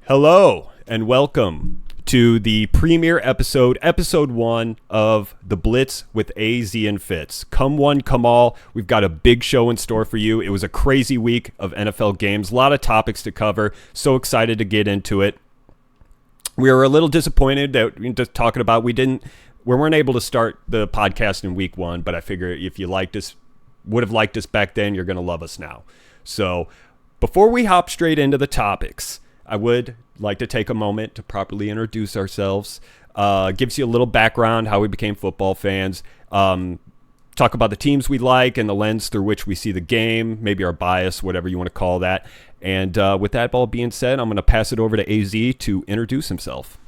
Hello and welcome to the premiere episode 1 of the Blitz with AZ and Fitz. Come one, come all. We've got a big show in store for you. It was a crazy week of NFL games, a lot of topics to cover. So excited to get into it. We were a little disappointed that just talking about we weren't able to start the podcast in week 1, but I figure if you would have liked us back then, you're going to love us now. So before we hop straight into the topics, I would like to take a moment to properly introduce ourselves. Gives you a little background, how we became football fans. Talk about the teams we like and the lens through which we see the game, maybe our bias, whatever you want to call that. And with that all being said, I'm going to pass it over to AZ to introduce himself.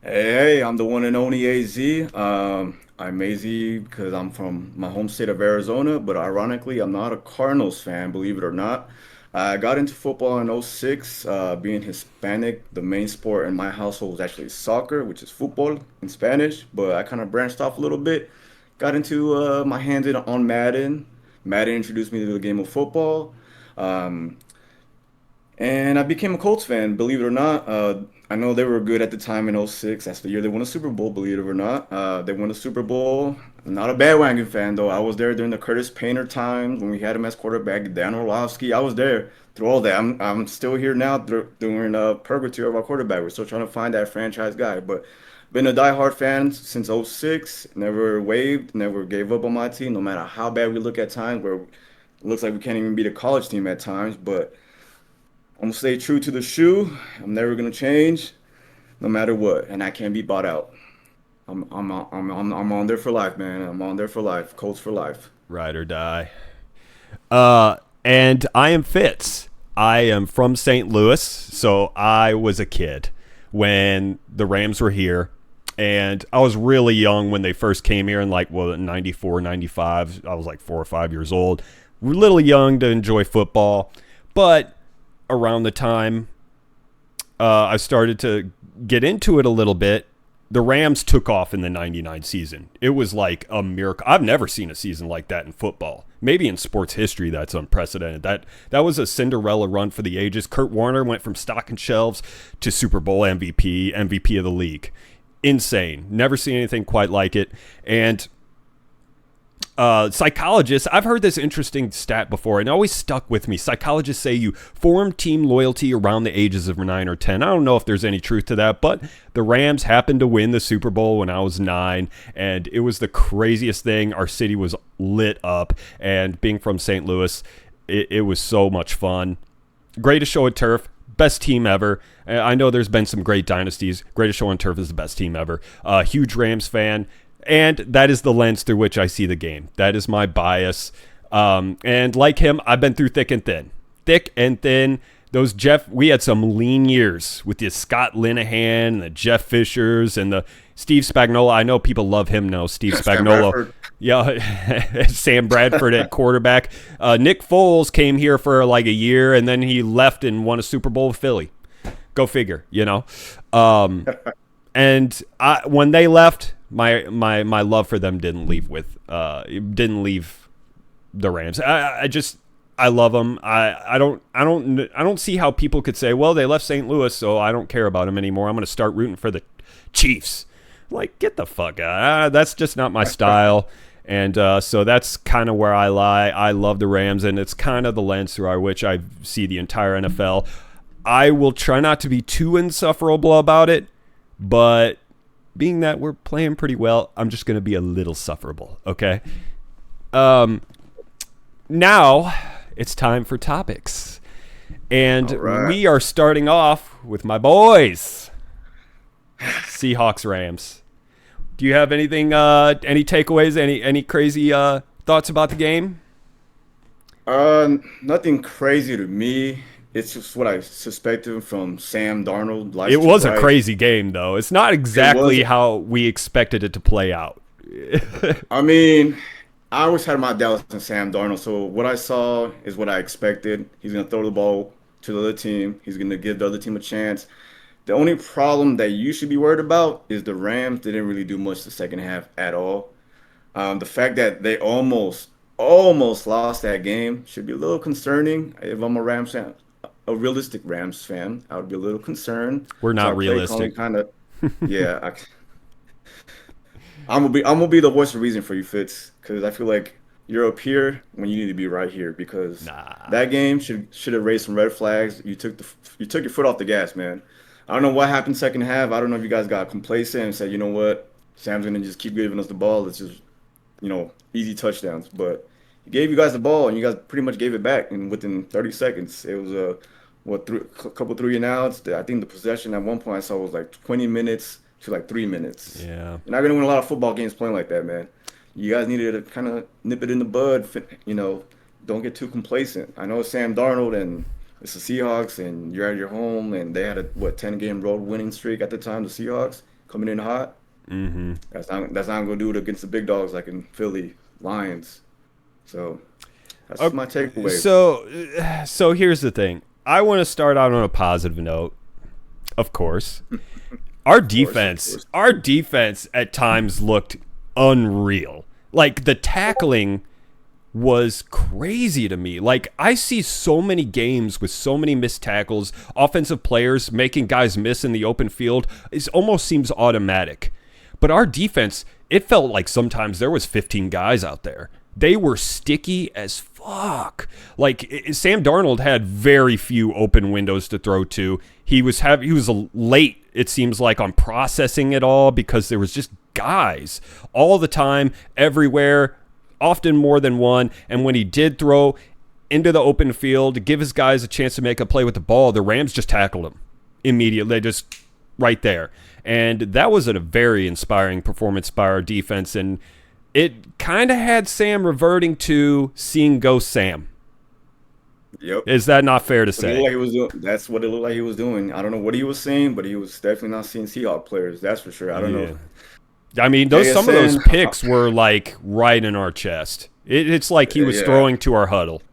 Hey, I'm the one and only AZ. I'm AZ because I'm from my home state of Arizona, but ironically, I'm not a Cardinals fan, believe it or not. I got into football in '06. Being Hispanic, the main sport in my household was actually soccer, which is football in Spanish, but I kind of branched off a little bit. Got into my hands on Madden. Madden introduced me to the game of football. Um, and I became a Colts fan, believe it or not. I know they were good at the time in '06. That's the year they won a Super Bowl, believe it or not. They won the Super Bowl. I'm not a bandwagon fan, though. I was there during the Curtis Painter times when we had him as quarterback, Dan Orlovsky. I was there through all that. I'm still here now during purgatory of our quarterback. We're still trying to find that franchise guy. But been a diehard fan since '06. Never wavered, never gave up on my team, no matter how bad we look at times, where it looks like we can't even beat a college team at times. But I'm gonna stay true to the shoe. I'm never gonna change, no matter what, and I can't be bought out. I'm on there for life, man. I'm on there for life. Colts for life. Ride or die. And I am Fitz. I am from St. Louis, so I was a kid when the Rams were here. And I was really young when they first came here in 94, 95. I was like 4 or 5 years old. We're a little young to enjoy football. But around the time I started to get into it a little bit, the Rams took off in the '99 season. It was like a miracle. I've never seen a season like that in football. Maybe in sports history, that's unprecedented. That was a Cinderella run for the ages. Kurt Warner went from stocking shelves to Super Bowl MVP of the league. Insane. Never seen anything quite like it. And psychologists, I've heard this interesting stat before, and it always stuck with me. Psychologists say you form team loyalty around the ages of 9 or 10. I don't know if there's any truth to that, but the Rams happened to win the Super Bowl when I was 9, and it was the craziest thing. Our city was lit up, and being from St. Louis, it was so much fun. Greatest show at turf. Best team ever. I know there's been some great dynasties. Greatest show on turf is the best team ever. Huge Rams fan. And that is the lens through which I see the game. That is my bias. And like him, I've been through thick and thin. Thick and thin. We had some lean years with the Scott Linehan and the Jeff Fishers and the Steve Spagnuolo. I know people love him now, Steve Spagnuolo. Yeah, Sam Bradford at quarterback. Nick Foles came here for like a year, and then he left and won a Super Bowl with Philly. Go figure, you know. And when they left, my love for them didn't leave the Rams. I love them. I don't see how people could say, well, they left St. Louis, so I don't care about them anymore. I'm going to start rooting for the Chiefs. Like, get the fuck out. That's just not my style. And so that's kind of where I lie. I love the Rams, and it's kind of the lens through which I see the entire NFL. I will try not to be too insufferable about it, but being that we're playing pretty well, I'm just going to be a little sufferable, okay? Now it's time for topics. And Right. we are starting off with my boys, Seahawks Rams. Do you have anything, any takeaways, any crazy thoughts about the game? Nothing crazy to me. It's just what I suspected from Sam Darnold. It Likes to was a write. crazy game, though. It's not It was. exactly how we expected it to play out. I mean, I always had my doubts in Sam Darnold. So what I saw is what I expected. He's gonna throw the ball to the other team. He's gonna give the other team a chance. The only problem that you should be worried about is the Rams didn't really do much the second half at all. The fact that they almost lost that game should be a little concerning if I'm a Rams fan. a realistic Rams fan, I would be a little concerned. We're So not our play calling realistic. kind of, yeah. I'm gonna be the voice of reason for you, Fitz, because I feel like you're up here when you need to be right here. Because Nah. that game should have raised some red flags. You took your foot off the gas, man. I don't know what happened second half. I don't know if you guys got complacent and said, you know what, Sam's gonna just keep giving us the ball. Let's just easy touchdowns. But he gave you guys the ball, and you guys pretty much gave it back. And within 30 seconds, it was a couple 3 and outs. I think the possession at one point I saw was like 20 minutes to like 3 minutes. Yeah. You're not gonna win a lot of football games playing like that, man. You guys needed to kind of nip it in the bud. Don't get too complacent. I know it's Sam Darnold and it's the Seahawks, and you're at your home, and they had a 10-game road winning streak at the time. The Seahawks coming in hot. Mm-hmm. That's not gonna do it against the big dogs like in Philly, Lions. So that's Okay, my takeaway. so here's the thing. I want to start out on a positive note, of course. Our Of course, of defense, course. our defense at times looked unreal. Like the tackling was crazy to me. Like I see so many games with so many missed tackles, offensive players making guys miss in the open field. It almost seems automatic. But our defense, it felt like sometimes there was 15 guys out there. They were sticky as fuck. Like Sam Darnold had very few open windows to throw to. He was late, it seems like, on processing it all because there was just guys all the time, everywhere, often more than one. And when he did throw into the open field to give his guys a chance to make a play with the ball, the Rams just tackled him immediately. They just right there. And that was a very inspiring performance by our defense. And it kind of had Sam reverting to seeing Ghost Sam. Yep. Is that not fair to That's what it looked say? like he was doing. That's what it looked like he was doing. I don't know what he was saying, but he was definitely not seeing Seahawk players. That's for sure. I don't Yeah. know. I mean, some of those JSN, picks were like right in our chest. It's like he was yeah. throwing to our huddle.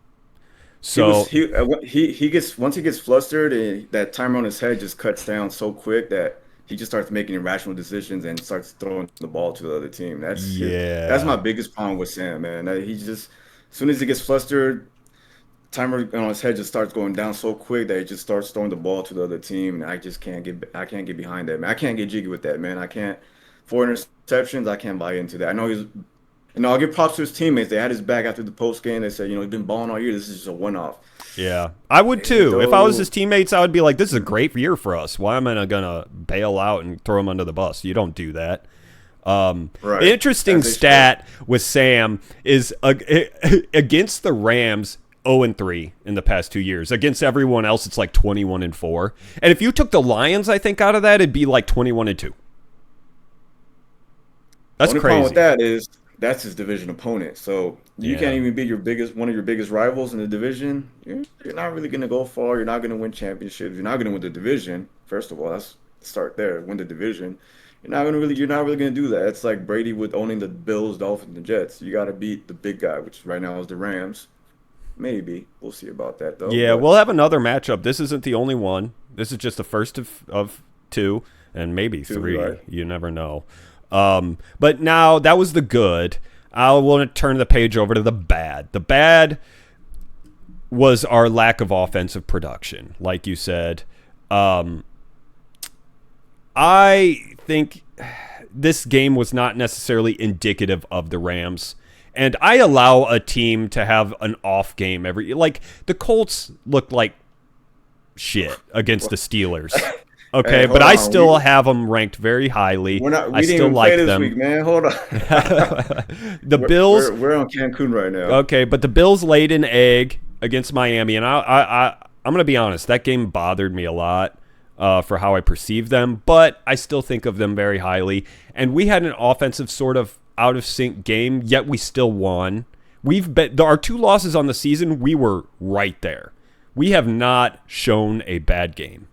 He was So, he gets once he gets flustered, that timer on his head just cuts down so quick that he just starts making irrational decisions and starts throwing the ball to the other team. That's yeah. my biggest problem with Sam, man. That he just as soon as he gets flustered, timer on his head just starts going down so quick that he just starts throwing the ball to the other team. And I can't get behind that, man. I can't get jiggy with that, man. I can't 4 interceptions. I can't buy into that. I know I'll give props to his teammates. They had his back after the post game. They said, he's been balling all year. This is just a one off. Yeah, I would too. If I was Though, his teammates, I would be like, "This is a great year for us. Why am I gonna bail out and throw him under the bus?" You don't do that. right, Interesting as they should. stat with Sam is against the Rams, 0-3 in the past 2 years. Against everyone else, it's like 21-4. And if you took the Lions, I think out of that, it'd be like 21-2. The That's only problem with crazy. that is that's his division opponent. So you can't Yeah. even beat one of your biggest rivals in the division. You're not really gonna go far. You're not gonna win championships. You're not gonna win the division. First of all, let's start there. Win the division. You're not really gonna do that. It's like Brady with owning the Bills, Dolphins, and Jets. You got to beat the big guy, which right now is the Rams. Maybe we'll see about that though. Yeah, But we'll have another matchup. This isn't the only one. This is just the first of two, and maybe two, three. right? You never know. But now that was the good. I want to turn the page over to the bad. The bad was our lack of offensive production, like you said. I think this game was not necessarily indicative of the Rams. And I allow a team to have an off game like the Colts looked like shit against the Steelers. Hey, Okay, but hold I on. still have them ranked very highly. We're not. I We didn't still even play like this them. week, man. Hold on. The we're, Bills, we're we're on Cancun right now. okay, but the Bills laid an egg against Miami, and I'm gonna be honest, that game bothered me a lot for how I perceive them, but I still think of them very highly. And we had an offensive sort of out of sync game, yet we still won. Our 2 losses on the season, we were right there. We have not shown a bad game.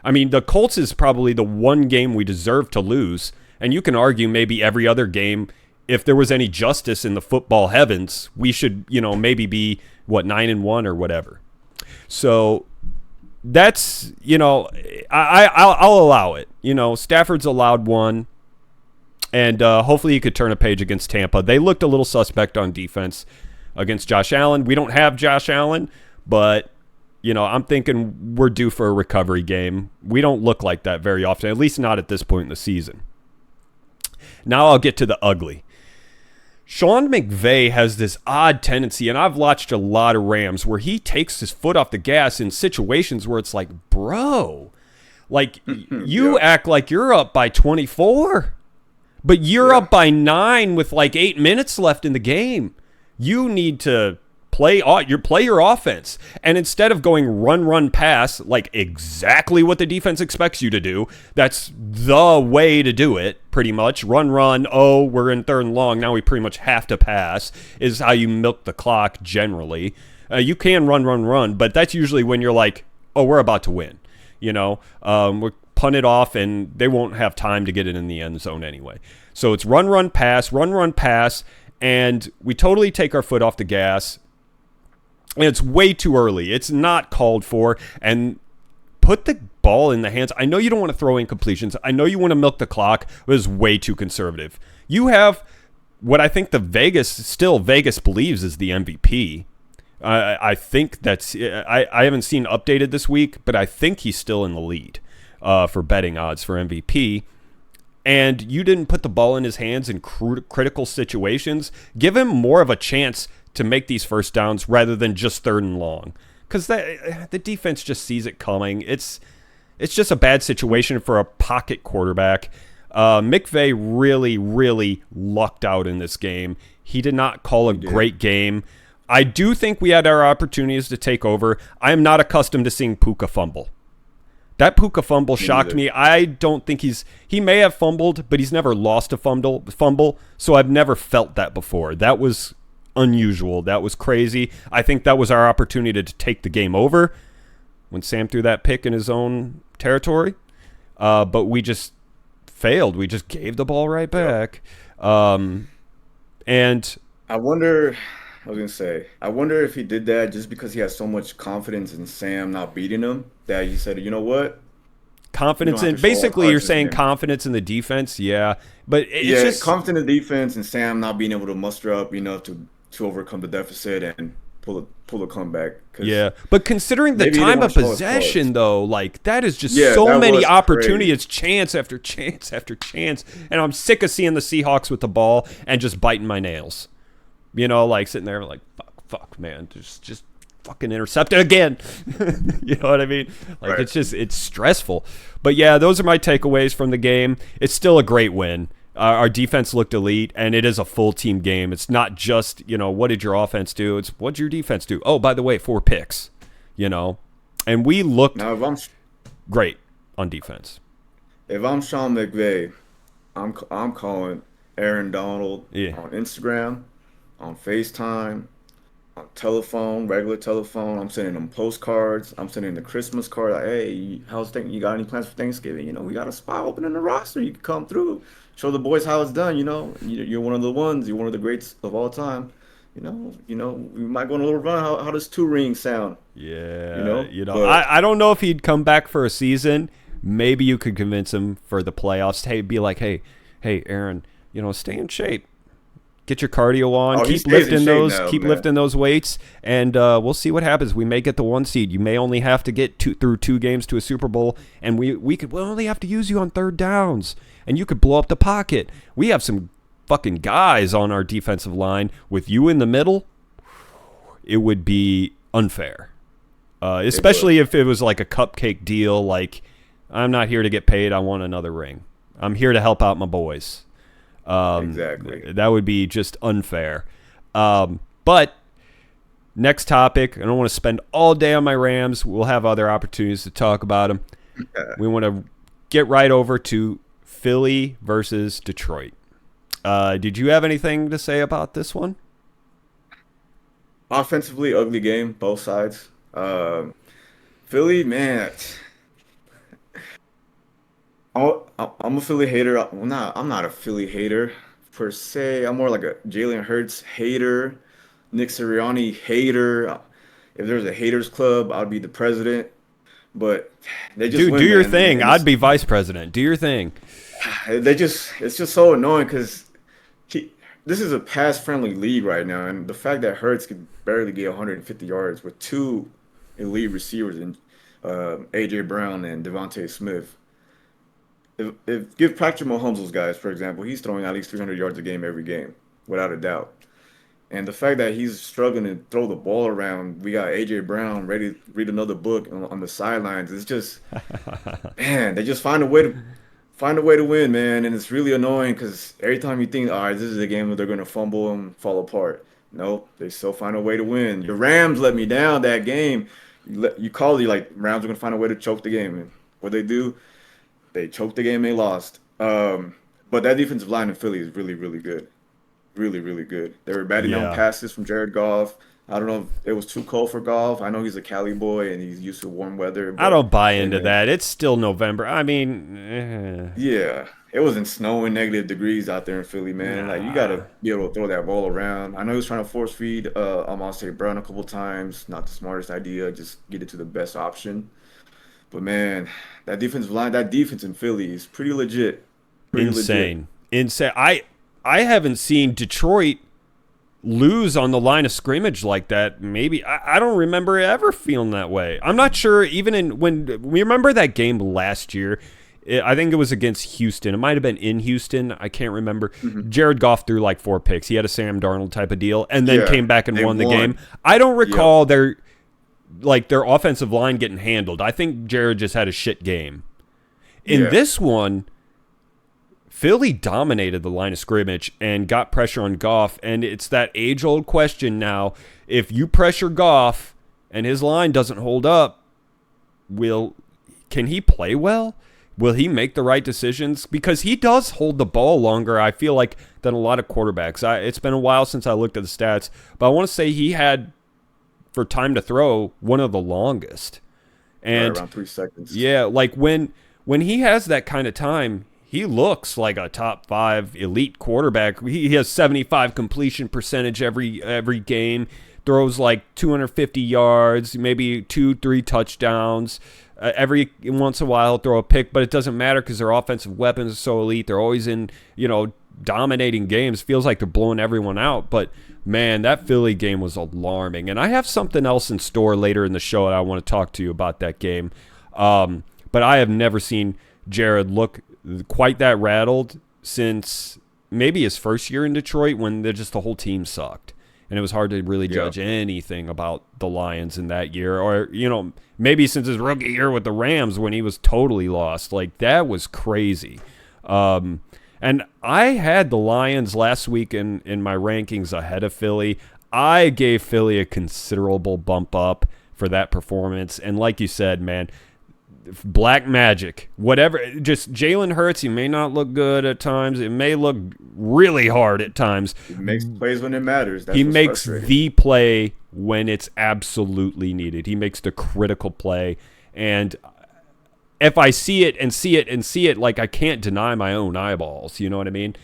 I mean, the Colts is probably the one game we deserve to lose, and you can argue maybe every other game, if there was any justice in the football heavens, we should, maybe be 9-1 or whatever. So that's, I'll allow it. Stafford's allowed one, and hopefully he could turn a page against Tampa. They looked a little suspect on defense against Josh Allen. We don't have Josh Allen, but I'm thinking we're due for a recovery game. We don't look like that very often, at least not at this point in the season. Now I'll get to the ugly. Sean McVay has this odd tendency, and I've watched a lot of Rams, where he takes his foot off the gas in situations where it's like, bro, like you act like you're up by 24, but you're up by 9 with like 8 minutes left in the game. You need to play your offense. And instead of going run, pass, like exactly what the defense expects you to do, that's the way to do it, pretty much. Run, oh, we're in 3rd and long, now we pretty much have to pass, is how you milk the clock generally. You can run, but that's usually when you're like, oh, we're about to win. We'll punt it off, and they won't have time to get it in the end zone anyway. So it's run, pass, and we totally take our foot off the gas. And it's way too early. It's not called for. And put the ball in the hands. I know you don't want to throw incompletions. I know you want to milk the clock, but it's way too conservative. You have what I think Vegas believes is the MVP. I think that's, I haven't seen updated this week, but I think he's still in the lead for betting odds for MVP. And you didn't put the ball in his hands in critical situations. Give him more of a chance to make these first downs rather than just 3rd and long, because the defense just sees it coming. It's just a bad situation for a pocket quarterback. McVay really lucked out in this game. He did not call a great game. I do think we had our opportunities to take over. I am not accustomed to seeing Puka fumble. That Puka fumble shocked me. I don't think he may have fumbled, but he's never lost a fumble, so I've never felt that before. That was unusual. That was crazy. I think that was our opportunity to take the game over when Sam threw that pick in his own territory. But we just failed. We just gave the ball right back. And I wonder if he did that just because he has so much confidence in Sam not beating him that he said, you know what? Confidence in, basically you're saying confidence in the defense. Yeah. But it's just confidence in the defense and Sam not being able to muster up enough to overcome the deficit and pull a comeback. Yeah, but considering the time of possession, though, like that is just so many opportunities. It's chance after chance after chance, and I'm sick of seeing the Seahawks with the ball and just biting my nails. Like sitting there like, fuck, man, just fucking intercept it again. You know what I mean? Like right. It's stressful. But yeah, those are my takeaways from the game. It's still a great win. Our defense looked elite, and it is a full team game. It's not just, what did your offense do? It's what did your defense do? Oh, by the way, 4 picks, and we looked great on defense. If I'm Sean McVay, I'm calling Aaron Donald on Instagram, on FaceTime, on telephone, regular telephone. I'm sending them postcards. I'm sending the Christmas card. Like, hey, you got any plans for Thanksgiving? We got a spot open in the roster. You can come through. Show the boys how it's done, You're one of the ones. You're one of the greats of all time. We might go on a little run. How does 2 rings sound? Yeah. I don't know if he'd come back for a season. Maybe you could convince him for the playoffs. Hey, be like, hey, Aaron, stay in shape. Get your cardio on. Keep lifting those weights, and we'll see what happens. We may get the 1 seed. You may only have to get through 2 games to a Super Bowl, and we'll only have to use you on 3rd downs, and you could blow up the pocket. We have some fucking guys on our defensive line. With you in the middle, it would be unfair, especially if it was like a cupcake deal. Like, I'm not here to get paid. I want another ring. I'm here to help out my boys. Exactly. That would be just unfair. But next topic, I don't want to spend all day on my Rams. We'll have other opportunities to talk about them. We want to get right over to Philly versus Detroit. Did you have anything to say about this one? Offensively, ugly game, both sides. Philly, man. I'm a Philly hater. I'm not a Philly hater per se. I'm more like a Jalen Hurts hater, Nick Sirianni hater. If there's a haters club, I'd be the president. But they just do your thing. I'd be vice president. Do your thing. It's just so annoying because this is a pass-friendly league right now, and the fact that Hurts could barely get 150 yards with 2 elite receivers in A.J. Brown and Devontae Smith. If give Patrick Mahomes those guys, for example, he's throwing at least 300 yards a game every game, without a doubt. And the fact that he's struggling to throw the ball around, we got A.J. Brown ready to read another book on the sidelines. It's just, man, they just find a way to win, man. And it's really annoying because every time you think, all right, this is a game where they're going to fumble and fall apart. No, they still find a way to win. Your Rams let me down that game. You called it like Rams are going to find a way to choke the game. And what they do, they choked the game, they lost. But that defensive line in Philly is really, really good. Really, really good. They were batting down Yeah. passes from Jared Goff. I don't know if it was too cold for Goff. I know he's a Cali boy and he's used to warm weather. I But don't buy hey, into man, that. It's still November. I mean, yeah, it wasn't snowing -degrees out there in Philly, man. Like you nah. gotta be able to throw that ball around. I know he was trying to force feed Amon Brown a couple times. Not the smartest idea. Just get it to the best option. But man, that defensive line, that defense in Philly is pretty legit. Pretty legit. Insane. Insane. I haven't seen Detroit lose on the line of scrimmage like that. Maybe I don't remember ever feeling that way. I'm not sure. Even when we remember that game last year, I think it was against Houston. It might have been in Houston. I can't remember. Hmm. Jared Goff threw like 4 picks. He had a Sam Darnold type of deal, and then Yeah, came back and they won the game. won. I don't Yep. recall their offensive line getting handled. I think Jared just had a shit game. In Yeah. this one, Philly dominated the line of scrimmage and got pressure on Goff, and it's that age-old question now. If you pressure Goff and his line doesn't hold up, can he play well? Will he make the right decisions? Because he does hold the ball longer, I feel like, than a lot of quarterbacks. It's been a while since I looked at the stats, but I want to say he had, for time to throw, one of the longest. Right And around 3 seconds. yeah, like when he has that kind of time, he looks like a top 5 elite quarterback. He has 75 completion percentage every game, throws like 250 yards, maybe 2-3 touchdowns. Every once in a while he'll throw a pick, but it doesn't matter because their offensive weapons are so elite. They're always in, dominating games. Feels like they're blowing everyone out, but man, that Philly game was alarming. And I have something else in store later in the show that I want to talk to you about that game. But I have never seen Jared look quite that rattled since maybe his first year in Detroit when the whole team sucked. And it was hard to really Yeah. judge anything about the Lions in that year. Or, maybe since his rookie year with the Rams when he was totally lost. Like, that was crazy. And I had the Lions last week in my rankings ahead of Philly. I gave Philly a considerable bump up for that performance. And like you said, man, black magic, whatever. Just Jalen Hurts, he may not look good at times. It may look really hard at times. He makes plays when it matters. That's He what's makes frustrating. the play when it's absolutely needed. He makes the critical play. And if I see it and see it and see it, like I can't deny my own eyeballs. You know what I mean?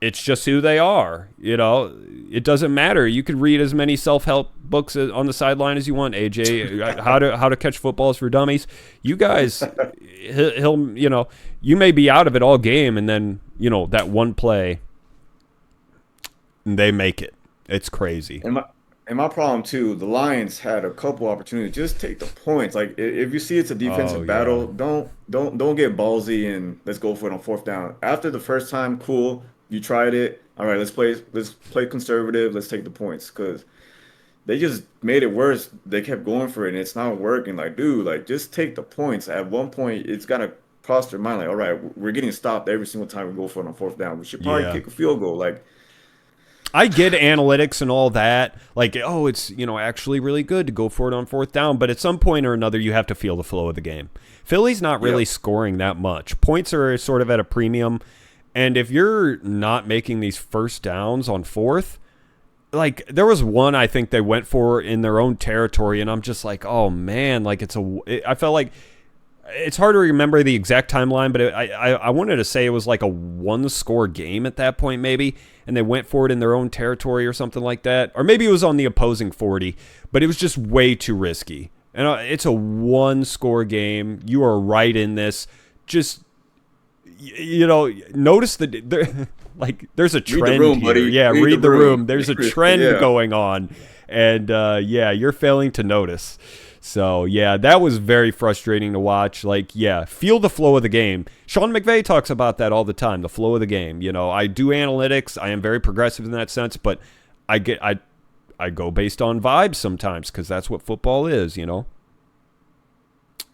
It's just who they are. It doesn't matter. You could read as many self-help books on the sideline as you want, AJ. How to catch footballs for dummies. You guys, he'll you may be out of it all game, and then that one play, they make it. It's crazy. And my problem too, the Lions had a couple opportunities. Just take the points. Like if you see it's a Oh defensive yeah, battle, don't get ballsy and let's go for it on fourth down. After the first time, cool, you tried it. All right, let's play conservative. Let's take the points because they just made it worse. They kept going for it and it's not working. Like, dude, like just take the points. At one point, it's gotta cross their mind. Like, all right, we're getting stopped every single time we go for it on fourth down. We should probably yeah. kick a field goal. Like, I get analytics and all that. Like, oh, it's actually really good to go for it on fourth down. But at some point or another, you have to feel the flow of the game. Philly's not yeah, really scoring that much. Points are sort of at a premium. And if you're not making these first downs on fourth, like there was one I think they went for in their own territory, and I'm just like, oh man, like I felt like it's hard to remember the exact timeline, but I wanted to say it was like a 1-score game at that point maybe, and they went for it in their own territory or something like that, or maybe it was on the opposing 40, but it was just way too risky. And it's a 1-score game. You are right in this. Just notice like there's a read the trend room, here. buddy. Yeah, Read the read the room. room. There's a trend Yeah. going on. And yeah, you're failing to notice. So yeah, that was very frustrating to watch. Like, yeah, feel the flow of the game. Sean McVay talks about that all the time, the flow of the game. You know, I do analytics. I am very progressive in that sense, but I go based on vibes sometimes because that's what football is, you know.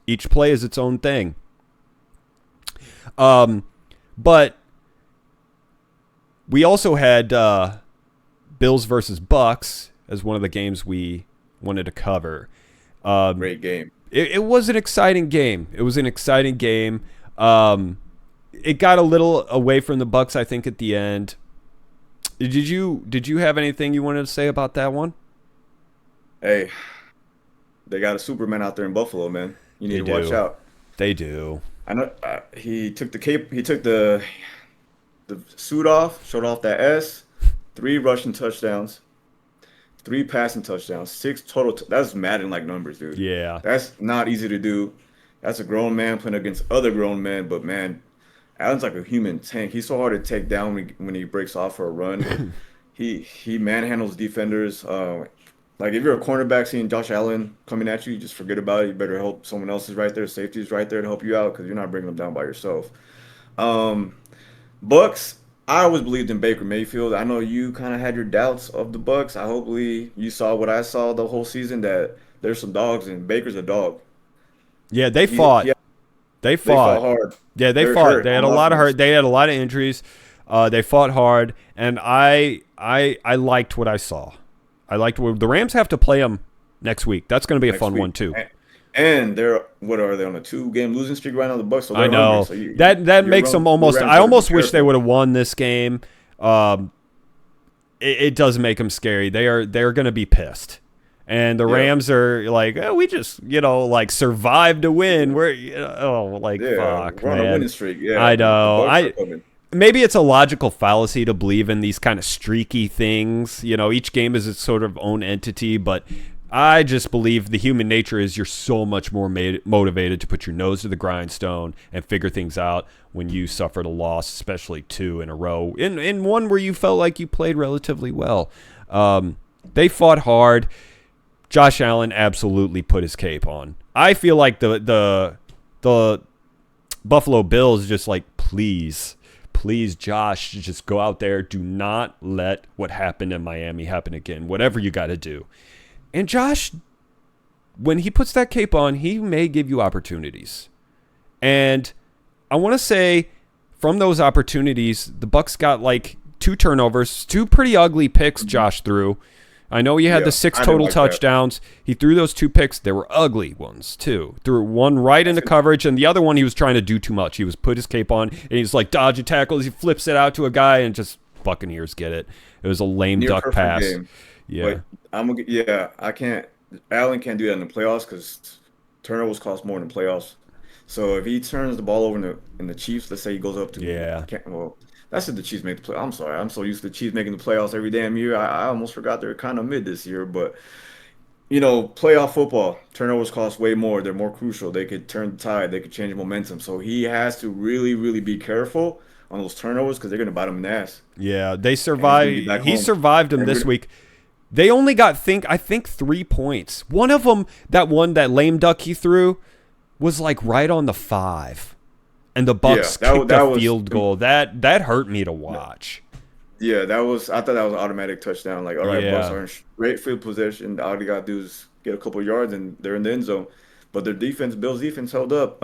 Each play is its own thing. But we also had Bills versus Bucs as one of the games we wanted to cover. Great game. It was an exciting game. It was an exciting game. It got a little away from the Bucs, I think, at the end. Did you have anything you wanted to say about that one? Hey, they got a Superman out there in Buffalo, man. You need to watch out. They do. I know he took the cape. He took the suit off, showed off that S. 3 rushing touchdowns, 3 passing touchdowns, 6 total. That's Madden-like numbers, dude. Yeah. That's not easy to do. That's a grown man playing against other grown men. But man, Allen's like a human tank. He's so hard to take down when he breaks off for a run. he manhandles defenders. Like if you're a cornerback seeing Josh Allen coming at you, just forget about it. You better hope someone else is right there. Safety is right there to help you out because you're not bringing them down by yourself. Bucs, I always believed in Baker Mayfield. I know you kind of had your doubts of the Bucs. Hopefully you saw what I saw the whole season, that there's some dogs and Baker's a dog. Yeah, they fought. They fought hard. Yeah, they fought. Hurt. They had a lot of hurt. They had a lot of injuries. They fought hard, and I liked what I saw. I liked what the Rams have to play them next week. That's going to be a fun one too. And they're what are they on a 2-game losing streak right now? The Bucs. So I know hungry, so that makes them almost. I almost wish they would have won this game. It does make them scary. They're going to be pissed. And the Rams are like, oh, we just, like survived to win. We're, fuck, we're on a winning streak. Yeah, I know. Maybe it's a logical fallacy to believe in these kind of streaky things. Each game is its sort of own entity, but I just believe the human nature is you're so much more motivated to put your nose to the grindstone and figure things out when you suffered a loss, especially 2 in a row, in one where you felt like you played relatively well. They fought hard. Josh Allen absolutely put his cape on. I feel like the Buffalo Bills just like, please, Josh, just go out there. Do not let what happened in Miami happen again. Whatever you got to do. And Josh, when he puts that cape on, he may give you opportunities. And I want to say from those opportunities, the Bucs got like 2 turnovers, 2 pretty ugly picks Josh threw. I know he had the 6 total touchdowns. That. He threw those 2 picks. They were ugly ones, too. Threw one right into coverage, and the other one he was trying to do too much. He was put his cape on, and he's like dodging tackles. He flips it out to a guy, and just Buccaneers get it. It was a lame duck pass. Game. Yeah. But I can't. Allen can't do that in the playoffs because turnovers cost more in the playoffs. So if he turns the ball over in the Chiefs, let's say he goes up to that's if the Chiefs make the play. I'm sorry. I'm so used to the Chiefs making the playoffs every damn year. I almost forgot they're kind of mid this year. But, playoff football, turnovers cost way more. They're more crucial. They could turn the tide. They could change momentum. So he has to really, really be careful on those turnovers because they're going to bite him in the ass. Yeah, they survived. He survived them this week. They only got, I think, 3 points. One of them, that lame duck he threw, was like right on the 5. And the Bucs kicked a field goal. That hurt me to watch. Yeah, I thought that was an automatic touchdown. Like, all right, Bucs are in great field position. All they got to do is get a couple yards, and they're in the end zone. But their defense, Bills' defense, held up.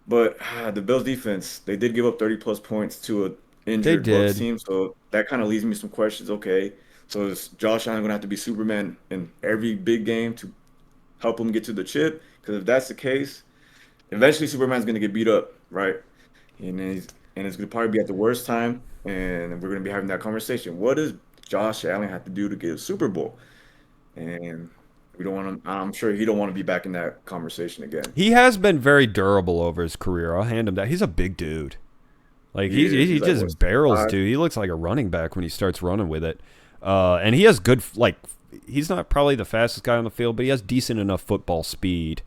But the Bills' defense, they did give up 30-plus points to an injured Bucs team. So that kind of leaves me some questions. Okay, so is Josh Allen going to have to be Superman in every big game to help him get to the chip? Because if that's the case, eventually Superman's going to get beat up, right? And it's going to probably be at the worst time, and we're going to be having that conversation. What does Josh Allen have to do to get a Super Bowl? And we don't want to. I'm sure he don't want to be back in that conversation again. He has been very durable over his career. I'll hand him that. He's a big dude. Like he just barrels, dude. He looks like a running back when he starts running with it. And he has good, he's not probably the fastest guy on the field, but he has decent enough football speed.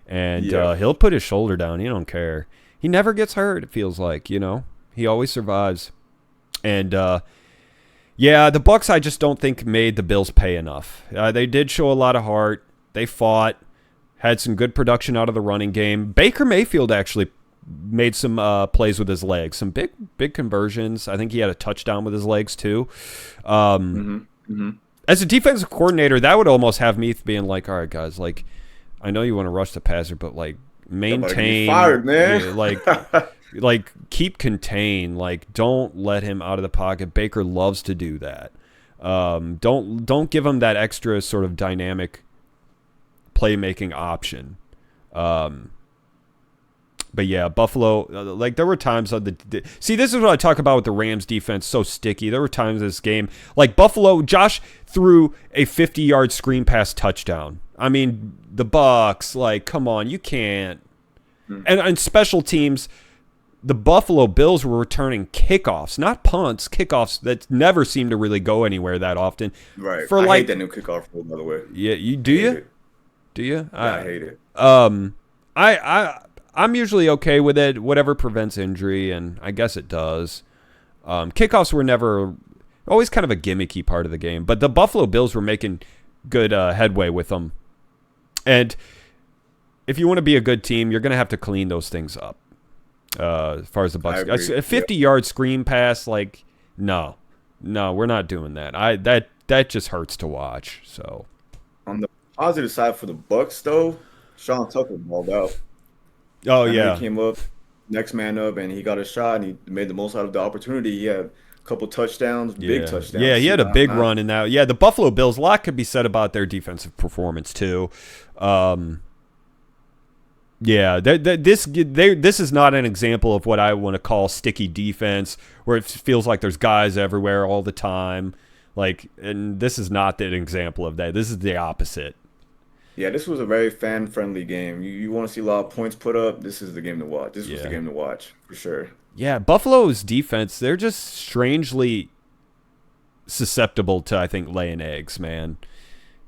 And he'll put his shoulder down. He don't care. He never gets hurt, it feels like, He always survives. And, Yeah, the Bucs I just don't think made the Bills pay enough. They did show a lot of heart. They fought, had some good production out of the running game. Baker Mayfield actually made some plays with his legs, some big conversions. I think he had a touchdown with his legs too. Mm-hmm. Mm-hmm. As a defensive coordinator, that would almost have me being like, all right, guys, like I know you want to rush the passer, but like maintain, fired, man. like keep contained, like don't let him out of the pocket. Baker loves to do that. Don't give him that extra sort of dynamic playmaking option. But yeah, Buffalo, like there were times on see, this is what I talk about with the Rams defense, so sticky. There were times in this game, like Buffalo, Josh threw a 50-yard screen pass touchdown. I mean, the Bucs, like, come on, you can't. And special teams, the Buffalo Bills were returning kickoffs, not punts, kickoffs that never seem to really go anywhere that often. Right. For I like, hate that new kickoff rule, by the way. Yeah, you do you? It. Do you? Yeah, I hate it. I'm usually okay with it, whatever prevents injury, and I guess it does. Kickoffs were never always kind of a gimmicky part of the game, but the Buffalo Bills were making good headway with them. And if you want to be a good team, you're going to have to clean those things up. As far as the Bucs, a 50-yard screen pass, like no, we're not doing that. That just hurts to watch. So on the positive side for the Bucs, though, Sean Tucker balled out. Oh, yeah. He came up, next man up, and he got a shot, and he made the most out of the opportunity. He had a couple touchdowns, big touchdowns. Yeah, he had a big run in that. Yeah, the Buffalo Bills, a lot could be said about their defensive performance, too. Yeah, this is not an example of what I want to call sticky defense, where it feels like there's guys everywhere all the time. Like, and this is not an example of that. This is the opposite. Yeah, this was a very fan-friendly game. You want to see a lot of points put up, this is the game to watch. This was the game to watch, for sure. Yeah, Buffalo's defense, they're just strangely susceptible to, I think, laying eggs, man.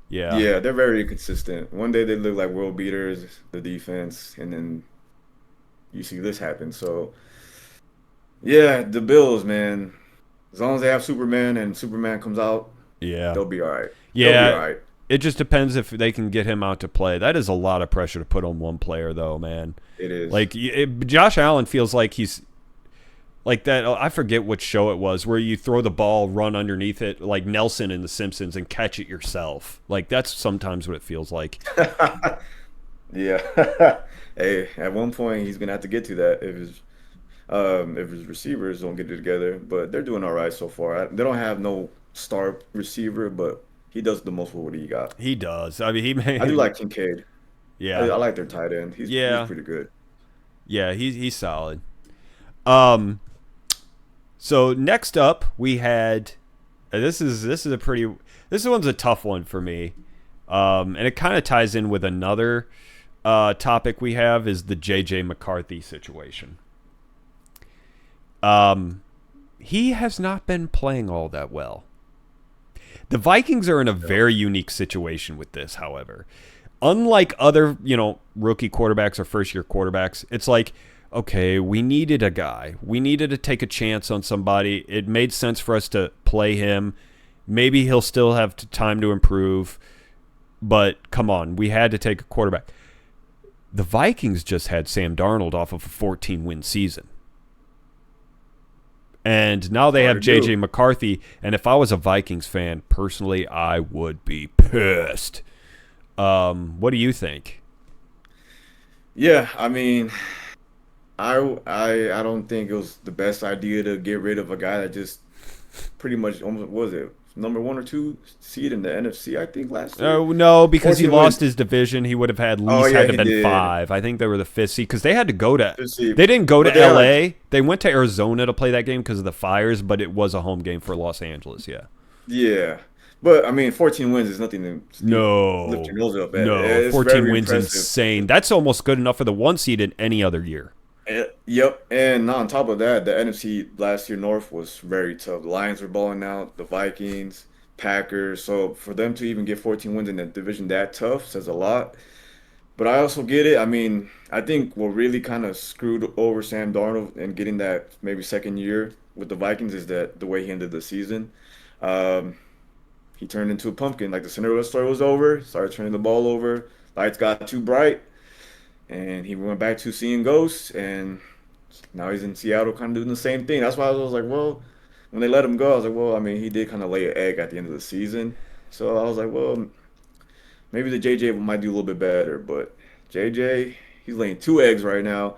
Yeah. Yeah, they're very inconsistent. One day they look like world beaters, the defense, and then you see this happen. So, yeah, the Bills, man, as long as they have Superman and Superman comes out, they'll be all right. Yeah. They'll be all right. It just depends if they can get him out to play. That is a lot of pressure to put on one player, though, man. It is. Like, Josh Allen feels like he's like that. I forget which show it was where you throw the ball, run underneath it, like Nelson in The Simpsons, and catch it yourself. Like, that's sometimes what it feels like. Yeah. Hey, at one point he's gonna have to get to that if his receivers don't get it together. But they're doing all right so far. They don't have no star receiver, but he does the most with what he got. He does. I mean, I do like Kincaid. Yeah, I like their tight end. He's pretty good. Yeah, he's solid. So next up we had this one's a tough one for me, and it kind of ties in with another topic we have is the J.J. McCarthy situation. He has not been playing all that well. The Vikings are in a very unique situation with this, however. Unlike other, rookie quarterbacks or first-year quarterbacks, it's like, okay, we needed a guy. We needed to take a chance on somebody. It made sense for us to play him. Maybe he'll still have time to improve, but come on, we had to take a quarterback. The Vikings just had Sam Darnold off of a 14-win season. And now they have J.J. McCarthy, and if I was a Vikings fan, personally, I would be pissed. What do you think? Yeah, I mean, I don't think it was the best idea to get rid of a guy that just pretty much almost was it number 1 or 2 seed in the NFC, I think, last year. Oh no, because he lost his division, he would have had had to been 5. I think they were the 5th seed because they had to go to. They didn't go to LA. They went to Arizona to play that game because of the fires, but it was a home game for Los Angeles. Yeah. Yeah. But, I mean, 14 wins is nothing to lift your nose up at. No, 14 wins is insane. That's almost good enough for the 1 seed in any other year. Yep, and on top of that, the NFC last year North was very tough. The Lions were balling out, the Vikings, Packers. So for them to even get 14 wins in the division that tough says a lot. But I also get it. I mean, I think what really kind of screwed over Sam Darnold and getting that maybe second year with the Vikings is that the way he ended the season. Um, he turned into a pumpkin. Like the Cinderella story was over, started turning the ball over. Lights got too bright, and he went back to seeing ghosts. And now he's in Seattle, kind of doing the same thing. That's why I was like, well, when they let him go, I was like, well, I mean, he did kind of lay an egg at the end of the season. So I was like, well, maybe the JJ might do a little bit better. But JJ, he's laying two eggs right now.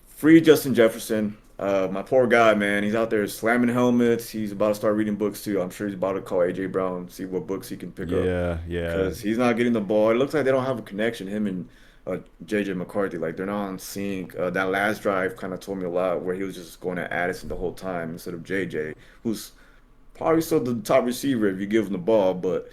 Free Justin Jefferson. My poor guy, man. He's out there slamming helmets. He's about to start reading books too. I'm sure he's about to call AJ Brown, see what books he can pick up. Yeah, yeah. Because he's not getting the ball. It looks like they don't have a connection, him and JJ McCarthy. Like they're not on sync. That last drive kind of told me a lot where he was just going at Addison the whole time instead of JJ, who's probably still the top receiver if you give him the ball. But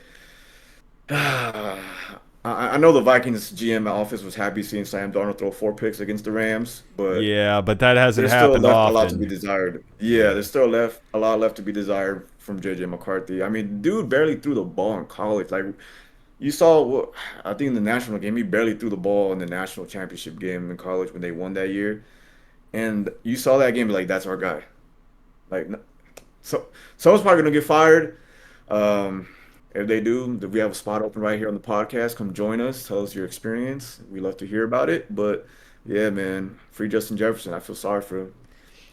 I know the Vikings GM office was happy seeing Sam Darnold throw four picks against the Rams, but Yeah, but that hasn't there's still happened left a lot to be often. desired. Yeah, Yeah. there's still left a lot left to be desired from JJ McCarthy. I mean, dude barely threw the ball in college. Like you saw what I think in the national game, he barely threw the ball in the national championship game in college when they won that year. And you saw that game, like that's our guy. Like so, someone's probably gonna get fired. Um, if they do, we have a spot open right here on the podcast. Come join us. Tell us your experience. We love to hear about it. But yeah, man, free Justin Jefferson. I feel sorry for him.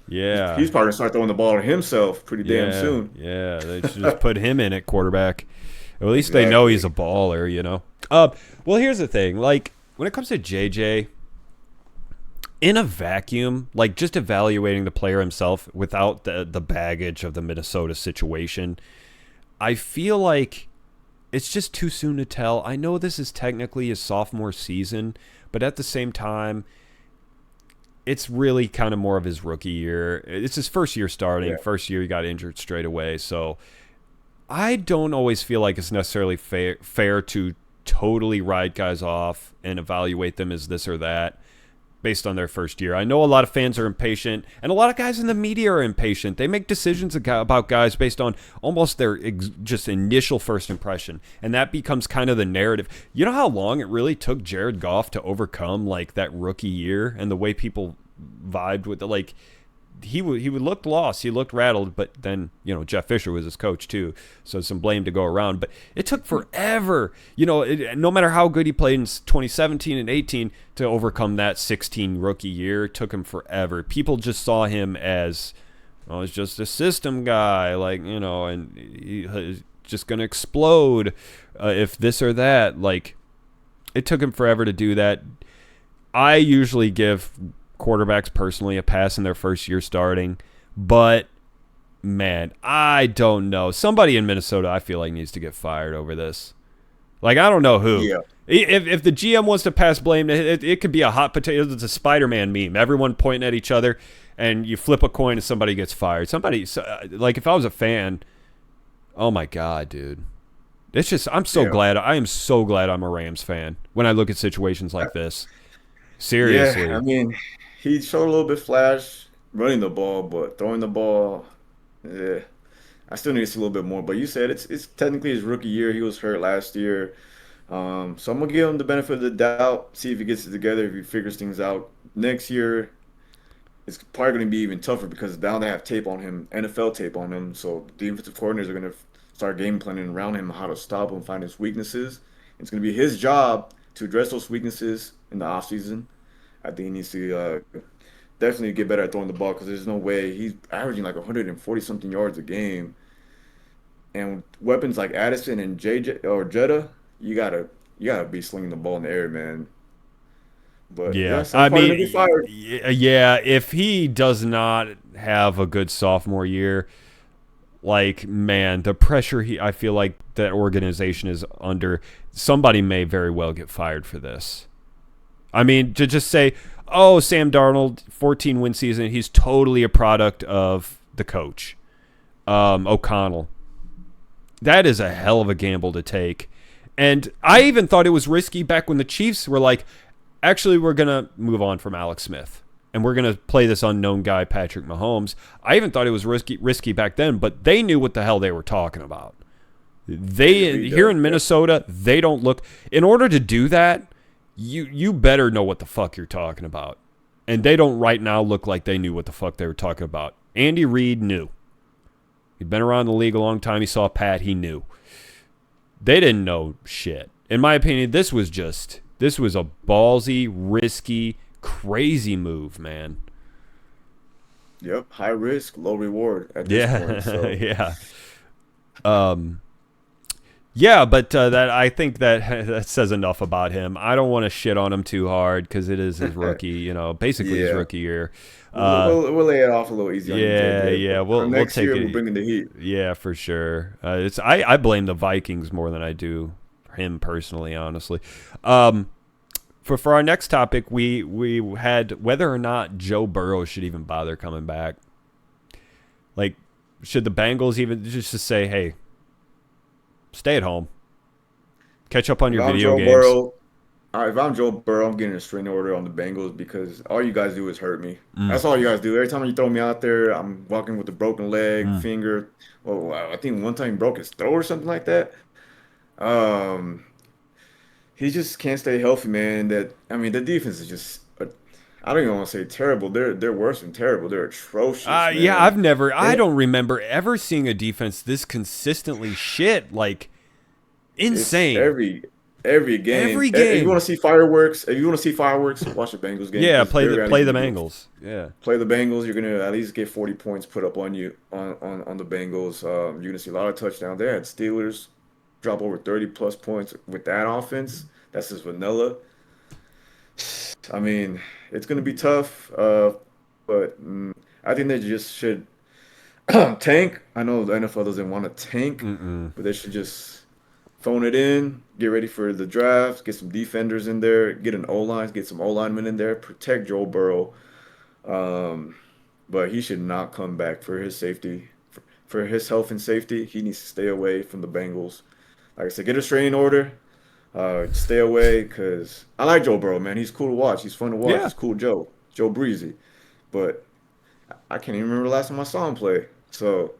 He's Yeah. probably gonna start throwing the ball to himself pretty damn Yeah. soon. Yeah. They should just put him in at quarterback. At least they know he's Exactly. a baller. Well, here's the thing. Like, when it comes to JJ, in a vacuum, like just evaluating the player himself without the baggage of the Minnesota situation, I feel like it's just too soon to tell. I know this is technically his sophomore season, but at the same time, it's really kind of more of his rookie year. It's his first year starting. Yeah. First year he got injured straight away. So I don't always feel like it's necessarily fair to totally write guys off and evaluate them as this or that based on their first year. I know a lot of fans are impatient, and a lot of guys in the media are impatient. They make decisions about guys based on almost their just initial first impression, and that becomes kind of the narrative. You know how long it really took Jared Goff to overcome like that rookie year and the way people vibed with it? Like he would look lost, he looked rattled, but then Jeff Fisher was his coach too, so some blame to go around. But it took forever, no matter how good he played in 2017 and 18 to overcome that 16 rookie year. It took him forever. People just saw him as, oh, he's just a system guy, like and he's just gonna explode if this or that. Like it took him forever to do that. I usually give quarterbacks personally a pass in their first year starting, but man, I don't know. Somebody in Minnesota, I feel like, needs to get fired over this. Like, I don't know who. Yeah. If the GM wants to pass blame, it could be a hot potato. It's a Spider-Man meme. Everyone pointing at each other, and you flip a coin and somebody gets fired. Like, if I was a fan, oh my God, dude. It's just, I'm so Yeah. glad. I am so glad I'm a Rams fan when I look at situations like this. Yeah, I Seriously. mean, he showed a little bit flash running the ball, but throwing the ball, yeah, I still need to see a little bit more. But you said it's technically his rookie year. He was hurt last year. So I'm gonna give him the benefit of the doubt, see if he gets it together, if he figures things out. Next year, it's probably gonna be even tougher because now they have tape on him, NFL tape on him. So the defensive coordinators are gonna start game planning around him, how to stop him, find his weaknesses. It's gonna be his job to address those weaknesses in the offseason. I think he needs to definitely get better at throwing the ball because there's no way he's averaging like 140 something yards a game. And weapons like Addison and JJ or Jetta, you gotta you gotta be slinging the ball in the air, man. But yeah, Yeah, someone's I probably gonna get mean, fired. yeah. If he does not have a good sophomore year, like man, the pressure I feel like that organization is under, somebody may very well get fired for this. I mean, to just say, oh, Sam Darnold, 14 win season, he's totally a product of the coach, O'Connell. That is a hell of a gamble to take. And I even thought it was risky back when the Chiefs were like, actually, we're going to move on from Alex Smith and we're going to play this unknown guy, Patrick Mahomes. I even thought it was risky back then, but they knew what the hell they were talking about. Andy They Reid here does. in Yeah. Minnesota, they don't look, in order to do that, you better know what the fuck you're talking about. And they don't right now look like they knew what the fuck they were talking about. Andy Reid knew. He'd been around the league a long time. He saw Pat. He knew. They didn't know shit. In my opinion, this was a ballsy, risky, crazy move, man. Yep, high risk, low reward at this point. So. Yeah. Yeah, but that I think that says enough about him. I don't want to shit on him too hard because it is his rookie, basically his rookie year. We'll lay it off a little easy on you, JJ. Yeah. We'll next take year, it. we're bringing the heat. Yeah, for sure. I blame the Vikings more than I do him personally, honestly. For our next topic, we had whether or not Joe Burrow should even bother coming back. Like, should the Bengals even just say, hey, stay at home, catch up on your video games? If I'm Joe Burrow, I'm getting a restraining order on the Bengals because all you guys do is hurt me. That's all you guys do. Every time you throw me out there, I'm walking with a broken leg, finger. Well, I think one time he broke his throat or something like that. He just can't stay healthy, man. The defense is just, I don't even want to say terrible. They're worse than terrible. They're atrocious, man. Yeah, I don't remember ever seeing a defense this consistently shit. Like, insane. Every game. If you want to see fireworks, watch the Bengals game. Yeah, play the Bengals. Yeah, play the Bengals. You're gonna at least get 40 points put up on you on the Bengals. You're gonna see a lot of touchdowns. They had Steelers drop over 30 plus points with that offense. That's just vanilla. I mean, it's gonna be tough, but I think they just should tank. I know the NFL doesn't want to tank, but they should just phone it in, get ready for the draft, get some defenders in there, get some O linemen in there, protect Joe Burrow. But he should not come back for his safety, for his health and safety. He needs to stay away from the Bengals. Like I said, get a restraining order. Stay away because I like Joe Burrow, man. He's cool to watch. He's fun to watch. Yeah. He's cool Joe Breezy. But I can't even remember the last time I saw him play. So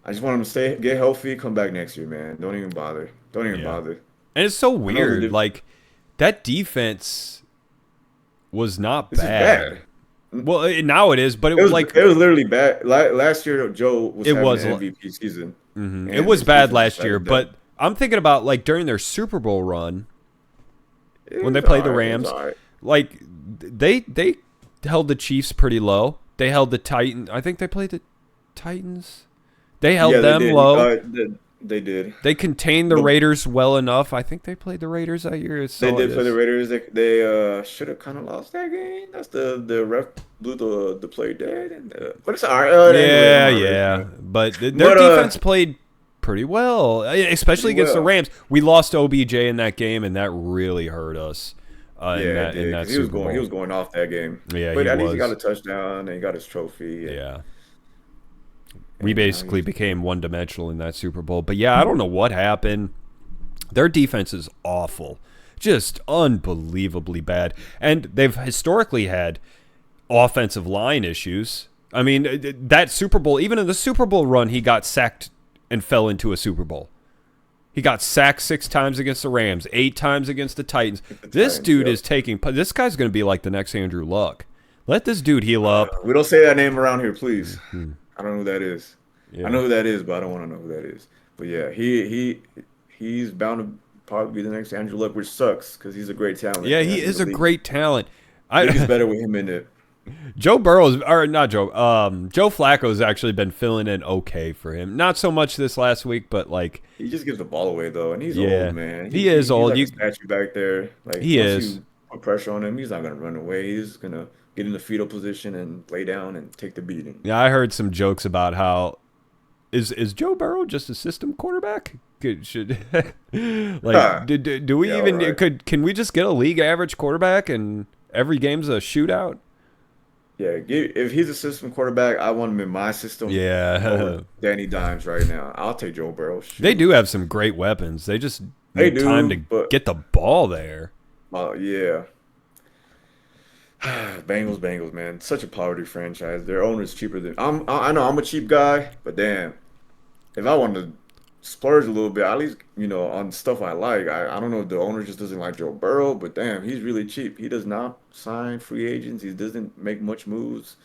I just want him to get healthy, come back next year, man. Don't even bother. And it's so weird. Like, that defense was not bad. Well, now it is, but it was literally bad. Last year, Joe was having an MVP season. It was bad last year, but I'm thinking about, like, during their Super Bowl run, when they played the Rams, like, they held the Chiefs pretty low. They held the Titans. I think they played the Titans. They held them low. They did. They contained the Raiders well enough. I think they played the Raiders that year. They did play the Raiders. They should have kind of lost that game. That's the ref blew the play dead. But it's all right. Yeah. But their defense played pretty well, especially against the Rams. We lost OBJ in that game, and that really hurt us. In that Super Bowl. He was going off that game. Yeah, but at least he got a touchdown and he got his trophy. Yeah. We basically became one-dimensional in that Super Bowl. But, yeah, I don't know what happened. Their defense is awful. Just unbelievably bad. And they've historically had offensive line issues. I mean, that Super Bowl, even in the Super Bowl run, he got sacked and fell into a Super Bowl. He got sacked 6 times against the Rams, 8 times against the Titans. This dude is taking – this guy's going to be like the next Andrew Luck. Let this dude heal up. We don't say that name around here, please. I don't know who that is. Yeah. I know who that is, but I don't want to know who that is. But yeah, he's bound to probably be the next Andrew Luck, which sucks because he's a great talent. Yeah, he is a great talent. I think it's better with him in it. Joe Flacco's actually been filling in okay for him. Not so much this last week, but like he just gives the ball away though, and he's old, man. He is old. He's like a statue back there. Like he is. You put pressure on him, he's not gonna run away. He's gonna get in the fetal position and lay down and take the beating. Yeah, I heard some jokes about how is Joe Burrow just a system quarterback? Should like do we even right. Can we just get a league average quarterback and every game's a shootout? Yeah, if he's a system quarterback, I want him in my system. Yeah, over Danny Dimes right now. I'll take Joe Burrow. Shoot. They do have some great weapons. They just need time to get the ball there. Yeah. Bengals, man. Such a poverty franchise. Their owner's cheaper than I know I'm a cheap guy, but damn, if I wanted to splurge a little bit, at least on stuff I like. I don't know if the owner just doesn't like Joe Burrow, but damn, he's really cheap. He does not sign free agents. He doesn't make much moves.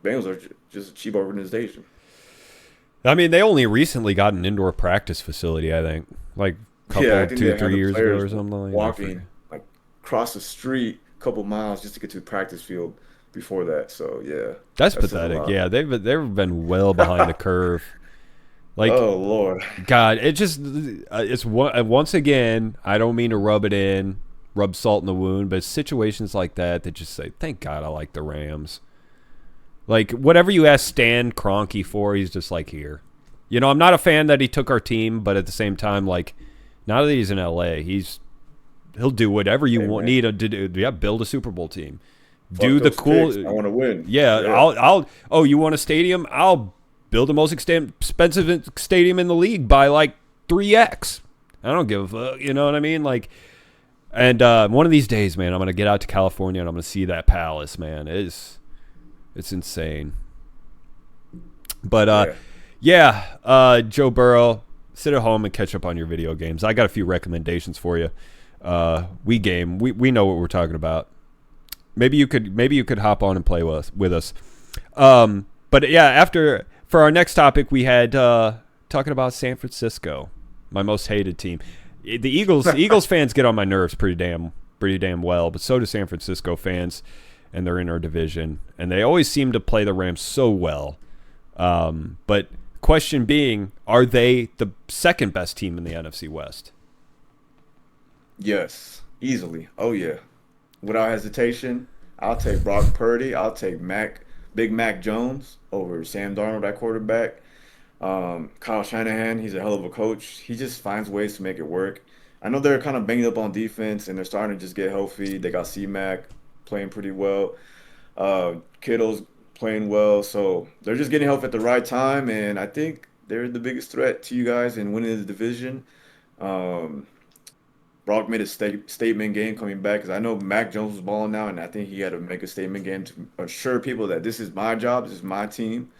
Bengals are just a cheap organization. I mean, they only recently got an indoor practice facility, I think, like a Yeah, I couple, think two, they had three the years ago players or something. I forget. walking like across the street a couple miles just to get to the practice field before that. So yeah, That's that says a pathetic. lot. Yeah, they've been well behind the curve. Like, Oh Lord. God, it just once again. I don't mean to rub salt in the wound, but situations like that just say, "Thank God I like the Rams." Like whatever you ask Stan Kroenke for, he's just like here. I'm not a fan that he took our team, but at the same time, like now that he's in LA, he'll do whatever you Hey want man, need to do. Yeah, build a Super Bowl team. fuck Do the those cool. picks. I want to win. Yeah, Yeah. I'll. Oh, you want a stadium? I'll build the most expensive stadium in the league by like 3x. I don't give a fuck. You know what I mean? Like, and one of these days, man, I'm gonna get out to California and I'm gonna see that palace. Man, it's insane. But Yeah. yeah, Joe Burrow, sit at home and catch up on your video games. I got a few recommendations for you. We know what we're talking about. Maybe you could hop on and play with us. But yeah, for our next topic, we had talking about San Francisco, my most hated team. The Eagles fans get on my nerves pretty damn well, but so do San Francisco fans, and they're in our division, and they always seem to play the Rams so well. But question being, are they the second best team in the NFC West? Yes. Easily. Oh yeah. Without hesitation, I'll take Brock Purdy. I'll take Big Mac Jones over Sam Darnold at quarterback. Kyle Shanahan, he's a hell of a coach. He just finds ways to make it work. I know they're kind of banged up on defense and they're starting to just get healthy. They got C-Mac playing pretty well. Kittle's playing well. So they're just getting healthy at the right time. And I think they're the biggest threat to you guys in winning the division. Um, Brock made a statement game coming back because I know Mac Jones was balling now, and I think he had to make a statement game to assure people that this is my job, this is my team.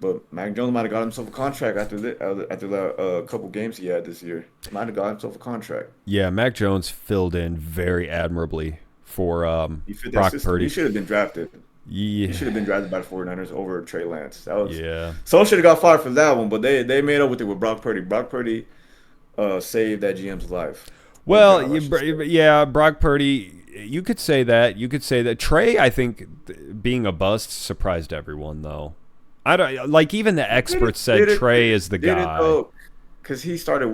But Mac Jones might have got himself a contract after the couple games he had this year. Might have got himself a contract. Yeah, Mac Jones filled in very admirably for He fit that Brock system. He Purdy. should have been drafted. He Yeah, should have been drafted by the 49ers over Trey Lance. That was yeah. someone should have got fired for that one, but they made up with it with Brock Purdy. Brock Purdy saved that GM's life. Or Well, job, I should say. yeah, Brock Purdy. You could say that. You could say that. Trey, I think, being a bust surprised everyone, though. I don't like even the experts said Trey is the Did it guy. though? Because he started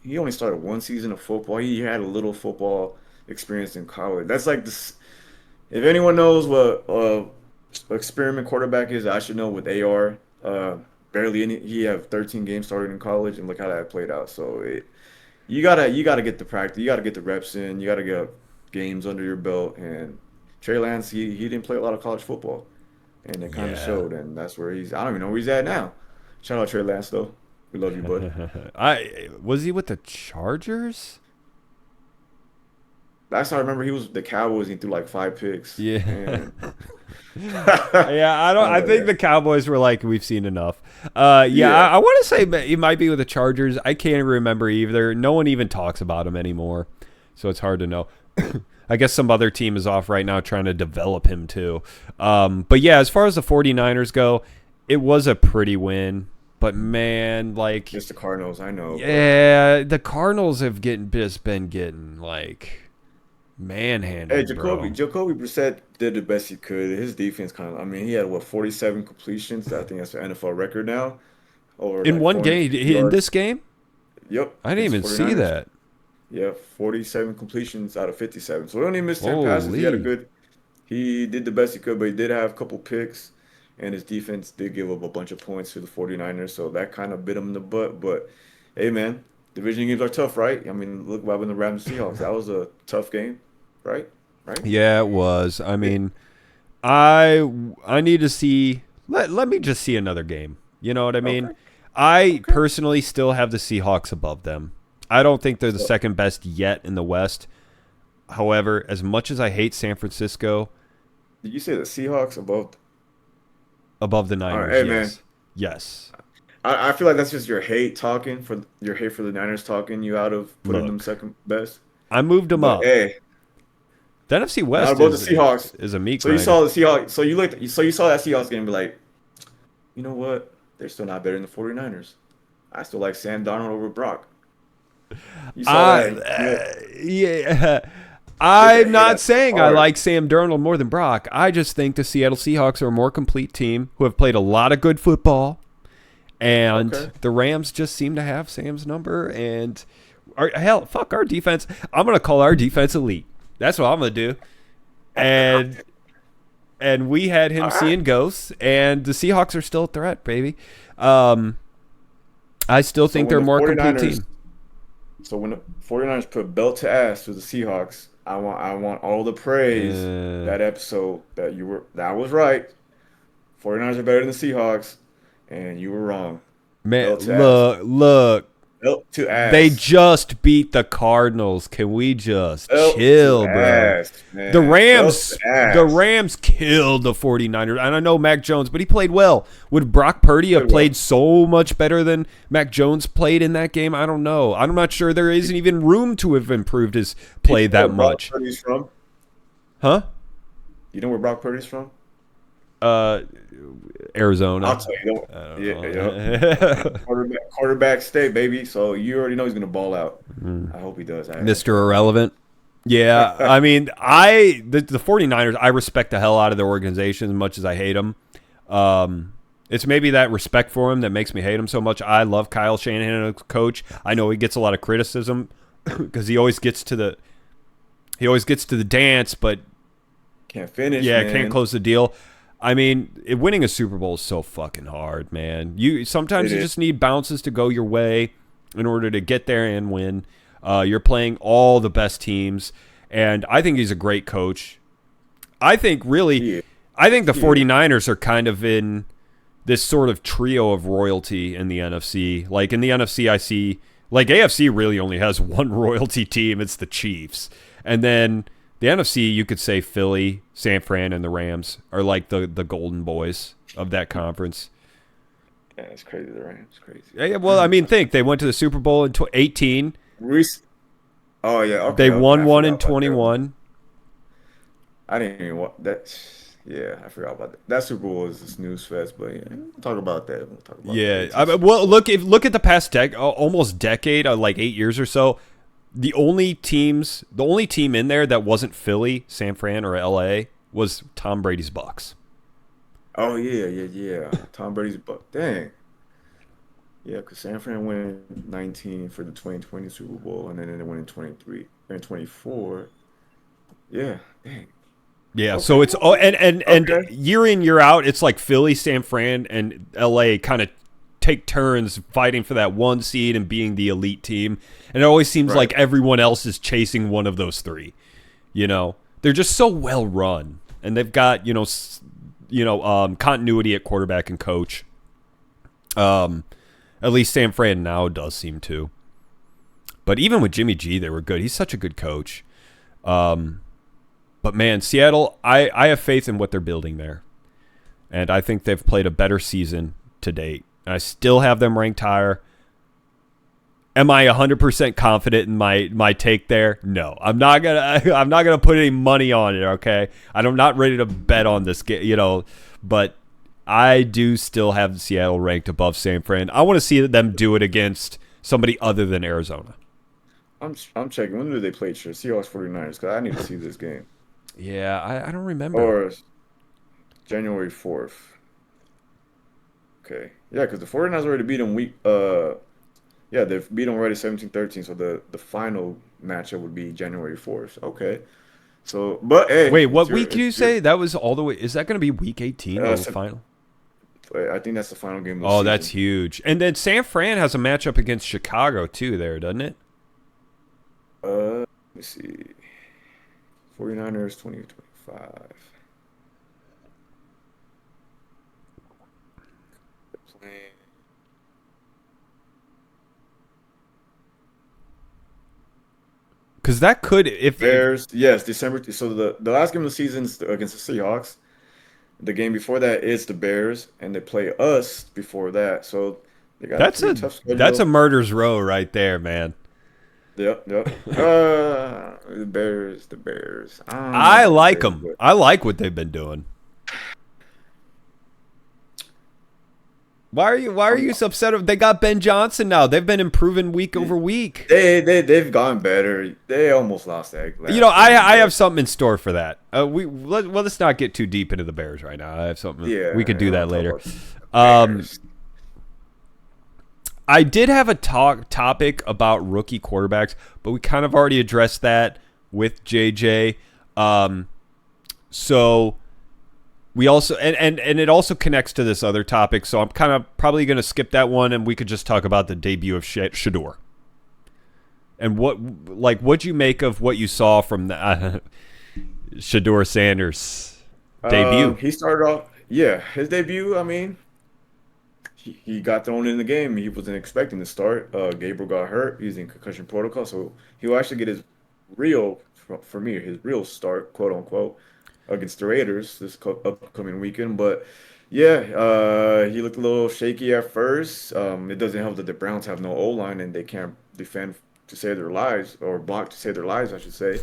he only started one season of football. He had a little football experience in college. That's like this. If anyone knows what experiment quarterback is, I should know with AR. Barely any. He have 13 games started in college, and look how that played out. So you gotta get the practice. You gotta get the reps in. You gotta get games under your belt. And Trey Lance, he didn't play a lot of college football, and it kind of Yeah. showed. And that's where he's. I don't even know where he's at now. Shout out Trey Lance though. We love you, bud. I was he with the Chargers? Last time I remember, he was with the Cowboys. And he threw like 5 picks. Yeah. And Yeah, I don't. I don't I know. think Yeah, the Cowboys were like, we've seen enough. Yeah, yeah. I want to say he might be with the Chargers. I can't remember either. No one even talks about him anymore, so it's hard to know. I guess some other team is off right now trying to develop him too. But yeah, as far as the 49ers go, it was a pretty win. But man, like, Just the Cardinals, I know, but yeah, the Cardinals have just been getting like hey, manhandled, Jacoby bro. Jacoby Brissett did the best he could. His defense kind of. I mean, he had what 47 completions. I think that's the NFL record now. Over In like one game, 450 in yards. this game, Yep, I didn't against even the see 49ers. that. Yeah, 47 completions out of 57. So he only missed 10 passes. He had a Holy. good. He did the best he could, but he did have a couple picks, and his defense did give up a bunch of points to the 49ers. So that kind of bit him in the butt. But hey, man, division games are tough, right? I mean, look what happened to the Rams and Seahawks. That was a tough game, right? Right? Yeah, it was. I Yeah. mean, I need to see. Let me just see another game. You know what I mean? Okay. I Okay. personally still have the Seahawks above them. I don't think they're the So, second best yet in the West. However, as much as I hate San Francisco, did you say the Seahawks above? above the All right, Niners, hey man, yes. Yes. I feel like that's just your hate for the Niners talking you out of putting them Look, second best. I moved them But up. hey, The NFC not West about the is Seahawks. is a meat So you grinder. saw the Seahawks. So you saw that Seahawks game, and be like, you know what? they're still not better than the 49ers. I still like Sam Darnold over Brock. You saw I that? Yeah. yeah. Hit I'm not that saying I hard. like Sam Darnold more than Brock. I just think the Seattle Seahawks are a more complete team who have played a lot of good football, Okay. and the Rams just seem to have Sam's number. And hell, fuck our defense. I'm gonna call our defense elite. That's what I'm gonna do. And we had him All right. seeing ghosts, and the Seahawks are still a threat, baby. Um, I still So think when they're a the more complete 49ers team. so when the 49ers put belt to ass to the Seahawks, I want all the praise Uh, that episode that was right. 49ers are better than the Seahawks, and you were wrong. man, Belt to ass. look. Belt to They ass. just beat the Cardinals. Can we just Belt to chill, bro? ass, man. Belt to The ass. Rams killed the 49ers. And I know Mac Jones, but he played well. Would Brock Purdy have Played well. played so much better than Mac Jones played in that game? I don't know. I'm not sure there isn't even room to have improved his You play know where that Brock much. Purdy's from? Huh? You know where Brock Purdy's from? Uh I'll Arizona. tell you. I don't Yeah, yeah. know. Quarterback state, baby. So you already know he's gonna ball out. I hope he does. Mr. Irrelevant. Yeah, I mean, the 49ers, I respect the hell out of their organization as much as I hate them. It's maybe that respect for him that makes me hate him so much. I love Kyle Shanahan as a coach. I know he gets a lot of criticism because he always gets to the dance, but Can't finish, yeah, man. can't close the deal. I mean, winning a Super Bowl is so fucking hard, man. Sometimes It you is. just need bounces to go your way in order to get there and win. You're playing all the best teams, and I think he's a great coach. I think Yeah, I think the yeah. 49ers are kind of in this sort of trio of royalty in the NFC. Like in the NFC, I see like AFC really only has one royalty team. It's the Chiefs, and then the NFC, you could say Philly, San Fran, and the Rams are like the golden boys of that conference. Yeah, it's crazy. The Rams, crazy. Yeah, well, I mean, think they went to the Super Bowl in 18. Reese. Oh yeah, They okay, okay. won I one forgot in about that. 21. I didn't even want that. Yeah, I forgot about that. That Super Bowl was a snooze fest, but yeah, we'll talk about that. We'll talk about Yeah, that. well, look at the past almost decade, like 8 years or so. The only team in there that wasn't Philly, San Fran, or LA was Tom Brady's Bucs. Oh yeah. Tom Brady's buck. Dang. Yeah, because San Fran went in 19 for the 2020 Super Bowl, and then they went in 23 and 24. Yeah, dang. Yeah, so Okay, it's and okay. year in year out, it's like Philly, San Fran, and LA kind of take turns fighting for that one seed and being the elite team. And it always seems Right. like everyone else is chasing one of those three. You know, they're just so well run, and they've got continuity at quarterback and coach. At least San Fran now does seem to. But even with Jimmy G, they were good. He's such a good coach. But man, Seattle, I have faith in what they're building there. And I think they've played a better season to date. I still have them ranked higher. Am I 100% confident in my take there? No. I'm not gonna put any money on it, okay? I'm not ready to bet on this game, but I do still have Seattle ranked above San Fran. I want to see them do it against somebody other than Arizona. I'm checking. When do they play Seahawks 49ers? Because I need to see this game. Yeah, I don't remember. Or January 4th. Okay. Yeah, because the 49ers already beat them yeah, they've beat them already 17-13, so the final matchup would be January 4th. Okay. So, but hey, Wait, what week did you it's your say? That was all the way. Is that going to be week 18 or the Sep- final? I think that's the final game of the Oh, that's season. huge. And then San Fran has a matchup against Chicago too there, doesn't it? Let me see. 49ers 2025. Playing. Because that could, if Bears, yes, December. So the last game of the season is against the Seahawks. The game before that is the Bears, and they play us before that. So they got a that's pretty tough a schedule. murder's row right there, man. Yep. The Bears. I don't know I about the like Bears, them. but I like what they've been doing. Why are you so upset? They got Ben Johnson now. They've been improving week over week. They've gotten better. They almost lost that last I game, have something in store for that. Let's not get too deep into the Bears right now. I have something. yeah, We could do that I'll talk later. about the Bears. I did have a topic about rookie quarterbacks, but we kind of already addressed that with JJ. So we also and it also connects to this other topic. So I'm kind of probably going to skip that one, and we could just talk about the debut of Shedeur. And what'd you make of what you saw from the Shedeur Sanders debut? He started off, yeah, his debut. I mean, he got thrown in the game. He wasn't expecting to start. Gabriel got hurt. He's in concussion protocol, so he'll actually get his real, for me, his real start, quote unquote, against the Raiders this upcoming weekend. But yeah, he looked a little shaky at first. It doesn't help that the Browns have no O line and they can't defend to save their lives, or block to save their lives, I should say.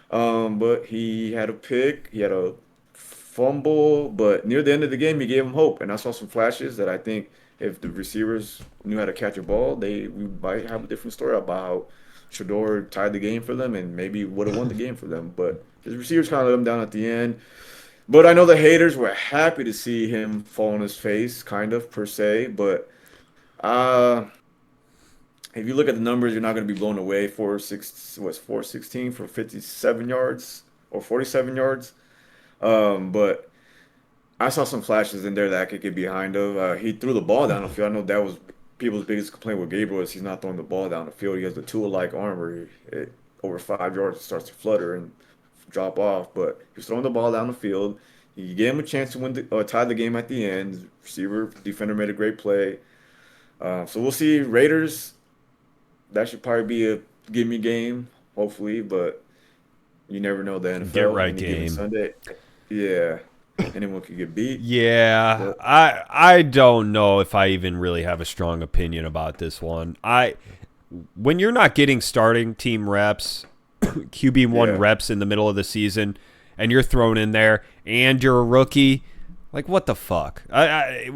But he had a pick, he had a fumble, but near the end of the game, he gave him hope. And I saw some flashes that I think if the receivers knew how to catch a ball, we might have a different story about how Shedeur tied the game for them and maybe would have won the game for them. But his receivers kind of let him down at the end. But I know the haters were happy to see him fall on his face, kind of, per se. But uh, if you look at the numbers, you're not going to be blown away. 416 for 57 yards or 47 yards. But I saw some flashes in there that I could get behind of. He threw the ball down the field. I know that was people's biggest complaint with Gabriel is he's not throwing the ball down the field. He has the tool-like arm where over 5 yards it starts to flutter and drop off. But he was throwing the ball down the field. You gave him a chance to tie the game at the end. Receiver, defender made a great play. So we'll see. Raiders, that should probably be a gimme game, hopefully. But you never know the NFL. Get right any given game. Sunday. Yeah. Anyone could get beat. Yeah, But I don't know if I even really have a strong opinion about this one. When you're not getting starting team reps, QB1 yeah, reps in the middle of the season, and you're thrown in there, and you're a rookie, like what the fuck? I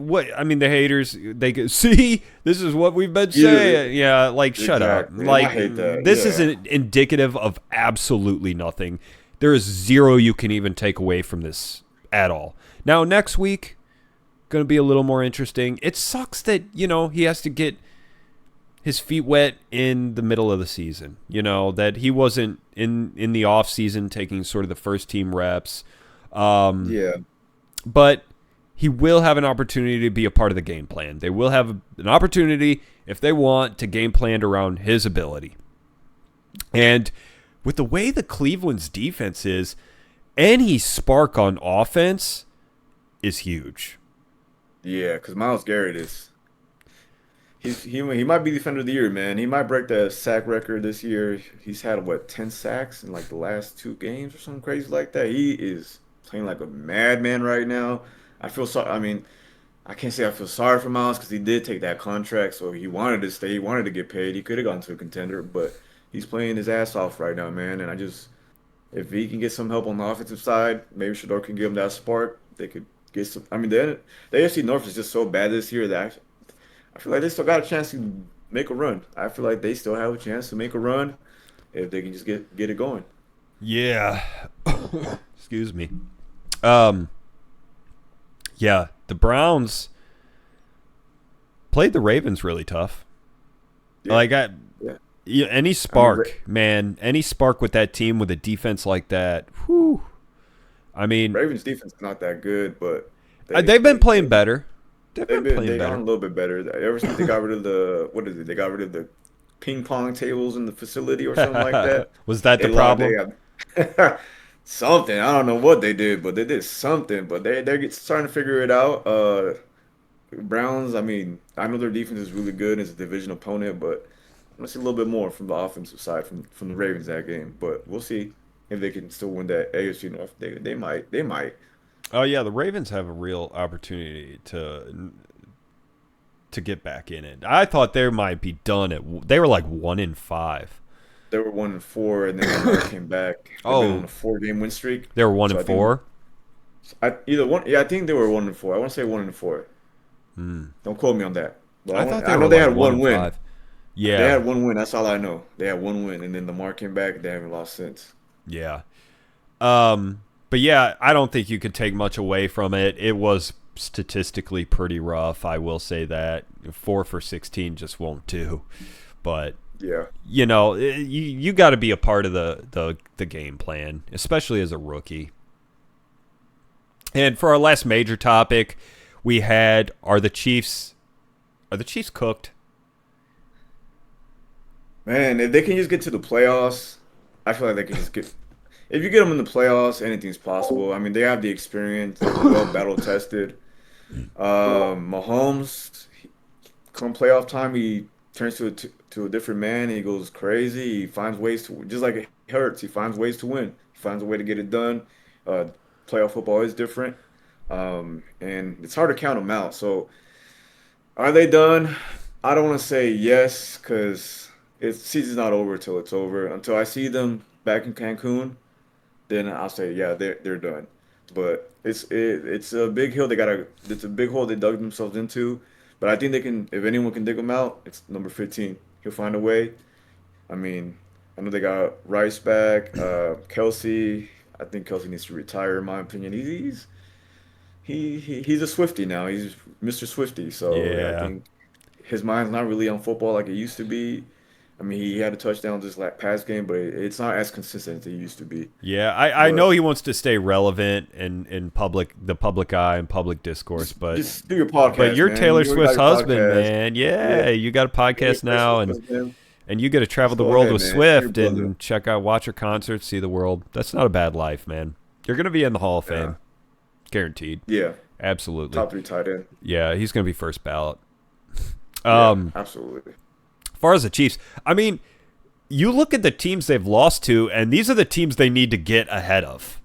mean, the haters, they go, see, this is what we've been saying. Yeah, like shut up. exactly. And I Like hate that. this Yeah. isn't indicative of absolutely nothing. There is zero you can even take away from this at all. Now, next week, going to be a little more interesting. It sucks that, he has to get his feet wet in the middle of the season. That he wasn't in the off season taking sort of the first team reps. Yeah. But he will have an opportunity to be a part of the game plan. They will have an opportunity, if they want, to game plan around his ability. And with the way the Cleveland's defense is, any spark on offense is huge. Yeah, because Myles Garrett he might be defender of the year, man. He might break the sack record this year. He's had 10 sacks in like the last 2 games or something crazy like that. He is playing like a madman right now. I feel sorry. I mean, I can't say I feel sorry for Myles because he did take that contract, so he wanted to stay. He wanted to get paid. He could have gone to a contender, but he's playing his ass off right now, man. And if he can get some help on the offensive side, maybe Shedeur can give him that spark. They could get some. I mean, the AFC North is just so bad this year that I feel like they still got a chance to make a run. I feel like they still have a chance to make a run if they can just get it going. Yeah. Excuse me. Yeah, the Browns played the Ravens really tough. Yeah, Like yeah. any I mean, spark, man, any spark with that team with a defense like that. Whew. I mean, Ravens defense is not that good, but they've been playing better. They've they've been been playing they got a better. little bit better. Ever since they got rid of what is it? They got rid of the ping pong tables in the facility or something like that. Was that They the lost. problem? They got something. I don't know what they did, but they did something. But they're starting to figure it out. Browns. I mean, I know their defense is really good. It's a division opponent, but I want to see a little bit more from the offensive side from the Ravens that game. But we'll see if they can still win that AFC North. They might. They might. Oh yeah, the Ravens have a real opportunity to get back in it. I thought they might be done they were like 1-5. They were 1-4, and then they came back. They've been Oh, on a 4-game win streak. they were one So and I think four. either one. Yeah, I think they were 1-4. I want to say 1-4. Don't quote me on that. But I thought they I were know they like had one one and win. five. They Yeah, had one win. That's all I know. They had one win, and then Lamar came back. They haven't lost since. yeah. But yeah, I don't think you could take much away from it. It was statistically pretty rough. I will say that 4 for 16 just won't do. But Yeah. you got to be a part of the game plan, especially as a rookie. And for our last major topic, we had are the Chiefs cooked? Man, if they can just get to the playoffs, I feel like they can just get. If you get them in the playoffs, anything's possible. I mean, they have the experience. They're well battle tested. Mahomes, come playoff time, he turns to a different man. He goes crazy. He finds ways to just like it hurts. He finds ways to win. He finds a way to get it done. Uh, Playoff football is different, and it's hard to count them out. So, are they done? I don't want to say yes because it's season's not over till it's over. Until I see them back in Cancun, then I'll say yeah, they're done. But it's a big hill they gotta. It's a big hole they dug themselves into. But I think they can. If anyone can dig them out, it's number 15. He'll find a way. I mean, I know they got Rice back. Kelsey. I think Kelsey needs to retire, in my opinion. He's a Swifty now. He's Mr. Swifty. So I Yeah. think his mind's not really on football like it used to be. I mean, he had a touchdown this like past game, but it's not as consistent as it used to be. Yeah, I know But he wants to stay relevant in the public eye and public discourse, but just do your but podcast, you're man. Taylor You already got Swift's your husband, podcast. man. Yeah, Yeah, you got a any podcast now, personal and with him, you get to travel just the go world ahead, with man. It's your Swift brother. and watch her concerts, see the world. That's not a bad life, man. You're gonna be in the Hall of Yeah, Fame, guaranteed. yeah. Absolutely. Top three tight end. Yeah, he's gonna be first ballot. Yeah, As absolutely. far as the Chiefs, I mean, you look at the teams they've lost to, and these are the teams they need to get ahead of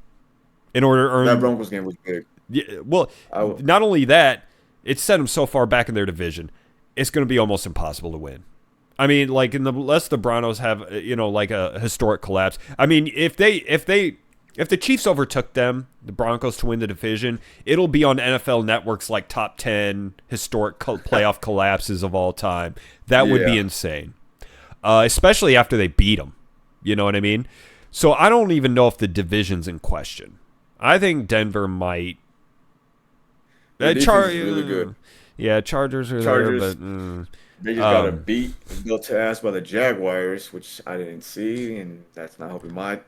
in order to That earn. Broncos game was big. Yeah, well, I w- not only that, it set them so far back in their division, it's going to be almost impossible to win. I mean, like unless the Broncos have like a historic collapse. I mean, if the Chiefs overtook them, the Broncos to win the division, it'll be on NFL Network's like top 10 historic playoff collapses of all time. That would be yeah. insane, especially after they beat them. You know what I mean? So I don't even know if the division's in question. I think Denver might. Their defense is really good. Yeah, Chargers are there, Chargers, but they just got um, beat built to ass by the Jaguars, which I didn't see, and that's not helping my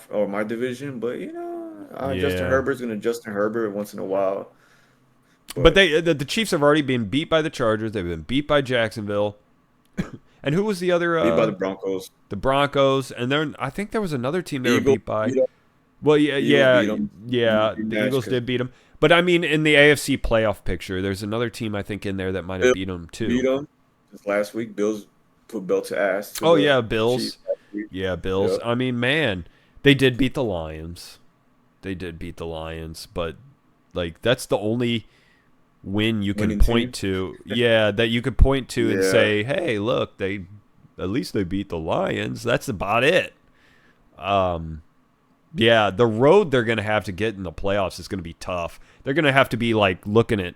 or my division. But Justin yeah. Herbert's gonna Justin Herbert once in a while. But But the Chiefs have already been beat by the Chargers. They've been beat by Jacksonville. And who was the other? beat by the Broncos. The Broncos. And then I think there was another team they were Eagles beat by. beat 'em. Well, yeah, Eagles yeah, beat them. yeah. The Rematch Eagles 'cause did beat them. But I mean, in the AFC playoff picture, there's another team I think in there that might have Bills beat them beat too. them just last week. Bills put belt to ass to Oh the yeah, Chiefs Bills. last week. Yeah, Bills. Yep. I mean, man, they did beat the Lions. They did beat the Lions, but like that's the only win you can Winning point team. to. Yeah, that you could point to and Yeah. say, "Hey, look, they at least they beat the Lions." That's about it. Yeah, the road they're going to have to get in the playoffs is going to be tough. They're going to have to be like looking at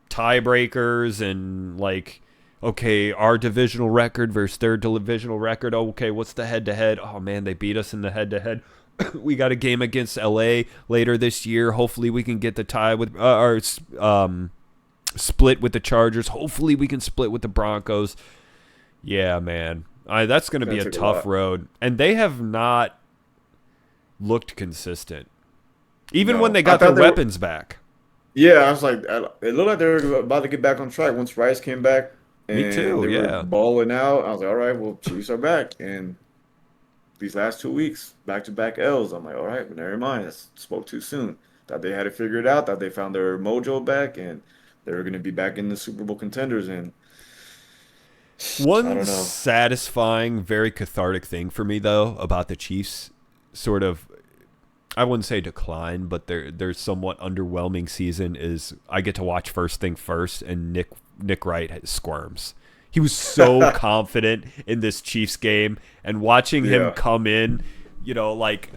tiebreakers and like, okay, our divisional record versus their divisional record. Oh, okay, what's the head to head? Oh man, they beat us in the head to head. We got a game against LA later this year. Hopefully, we can get the tie with split with the Chargers. Hopefully, we can split with the Broncos. Yeah, man, that's going to It's be gonna a take a tough lot. road, and they have not looked consistent, even when No, they I got their thought they were. weapons back. Yeah, I was like, it looked like they were about to get back on track once Rice came back Me and too. they were Yeah, balling out. I was like, all right, well, Chiefs are back. And these last 2 weeks, back-to-back L's. I'm like, all right, but never mind. I spoke too soon. Thought they had it figured out. Thought they found their mojo back, and they were going to be back in the Super Bowl contenders. And I one don't know. satisfying, very cathartic thing for me though about the Chiefs, sort of, I wouldn't say decline, but their somewhat underwhelming season is I get to watch First Thing First, and Nick Wright squirms. He was so confident in this Chiefs game, and watching him Yeah, come in, like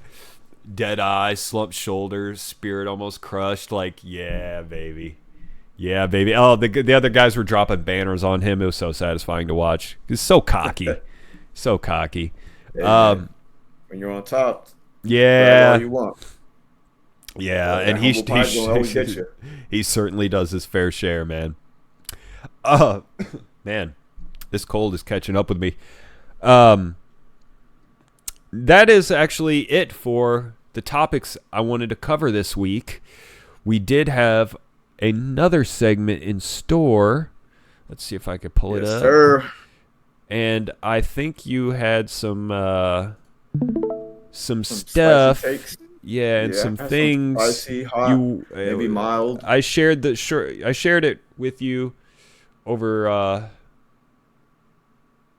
dead eyes, slumped shoulders, spirit almost crushed. Like, yeah, baby, Yeah, baby. Oh, the other guys were dropping banners on him. It was so satisfying to watch. He's so cocky, so cocky. Hey man, Um, when you're on top, brag all yeah, you want. yeah, and That humble pie's gonna always get you. he certainly does his fair share, man. Man, this cold is catching up with me. Um, that is actually it for the topics I wanted to cover this week. We did have another segment in store. Let's see if I could pull it Yes, up. sir. And I think you had some Some stuff, spicy takes. yeah, and Yeah, some I had some things. spicy, hot, You, maybe mild. I shared I shared it with you over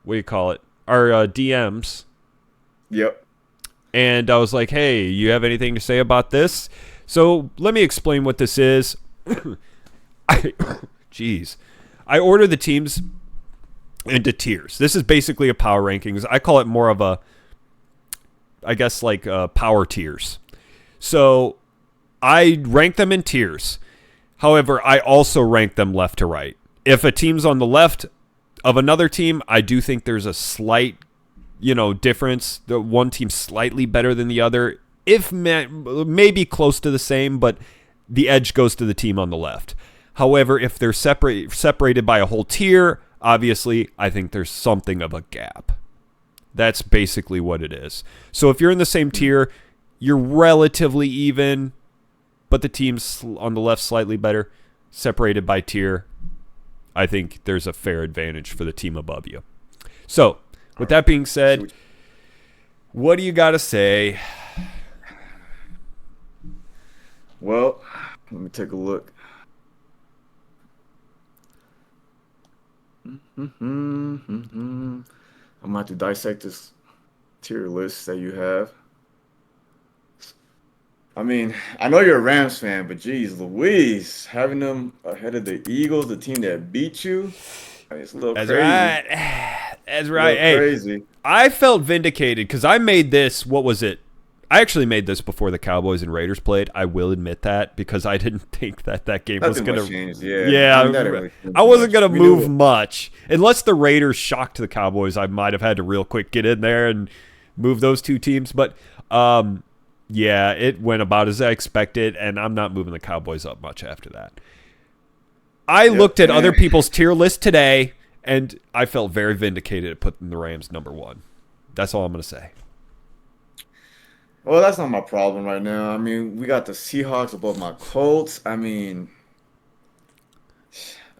what do you call it? Our DMs, Yep. and I was like, "Hey, you have anything to say about this?" So let me explain what this is. I, jeez, I order the teams into tiers. This is basically a power rankings. I call it more of a, I guess, like power tiers. So I rank them in tiers. However, I also rank them left to right. If a team's on the left of another team, I do think there's a slight, difference. The one team's slightly better than the other, if maybe close to the same, but the edge goes to the team on the left. However, if they're separated by a whole tier, obviously, I think there's something of a gap. That's basically what it is. So if you're in the same tier, you're relatively even, but the team's on the left slightly better, separated by tier. I think there's a fair advantage for the team above you. So, with that being said, what do you got to say? Well, let me take a look. I'm gonna have to dissect this tier list that you have. I mean, I know you're a Rams fan, but geez, Louise, having them ahead of the Eagles, the team that beat you, I mean, it's a little That's crazy. right. That's A right. little Hey, crazy. I felt vindicated because I made this. What was it? I actually made this before the Cowboys and Raiders played. I will admit that because I didn't think that game was Nothing going much to. changed. Yeah. I mean, that didn't Yeah, really change I wasn't much. going to We knew move it. much. Unless the Raiders shocked the Cowboys, I might have had to real quick get in there and move those two teams. But yeah, it went about as I expected, and I'm not moving the Cowboys up much after that. I Yep. looked at other people's tier list today, and I felt very vindicated at putting the Rams number one. That's all I'm going to say. Well, that's not my problem right now. I mean, we got the Seahawks above my Colts. I mean,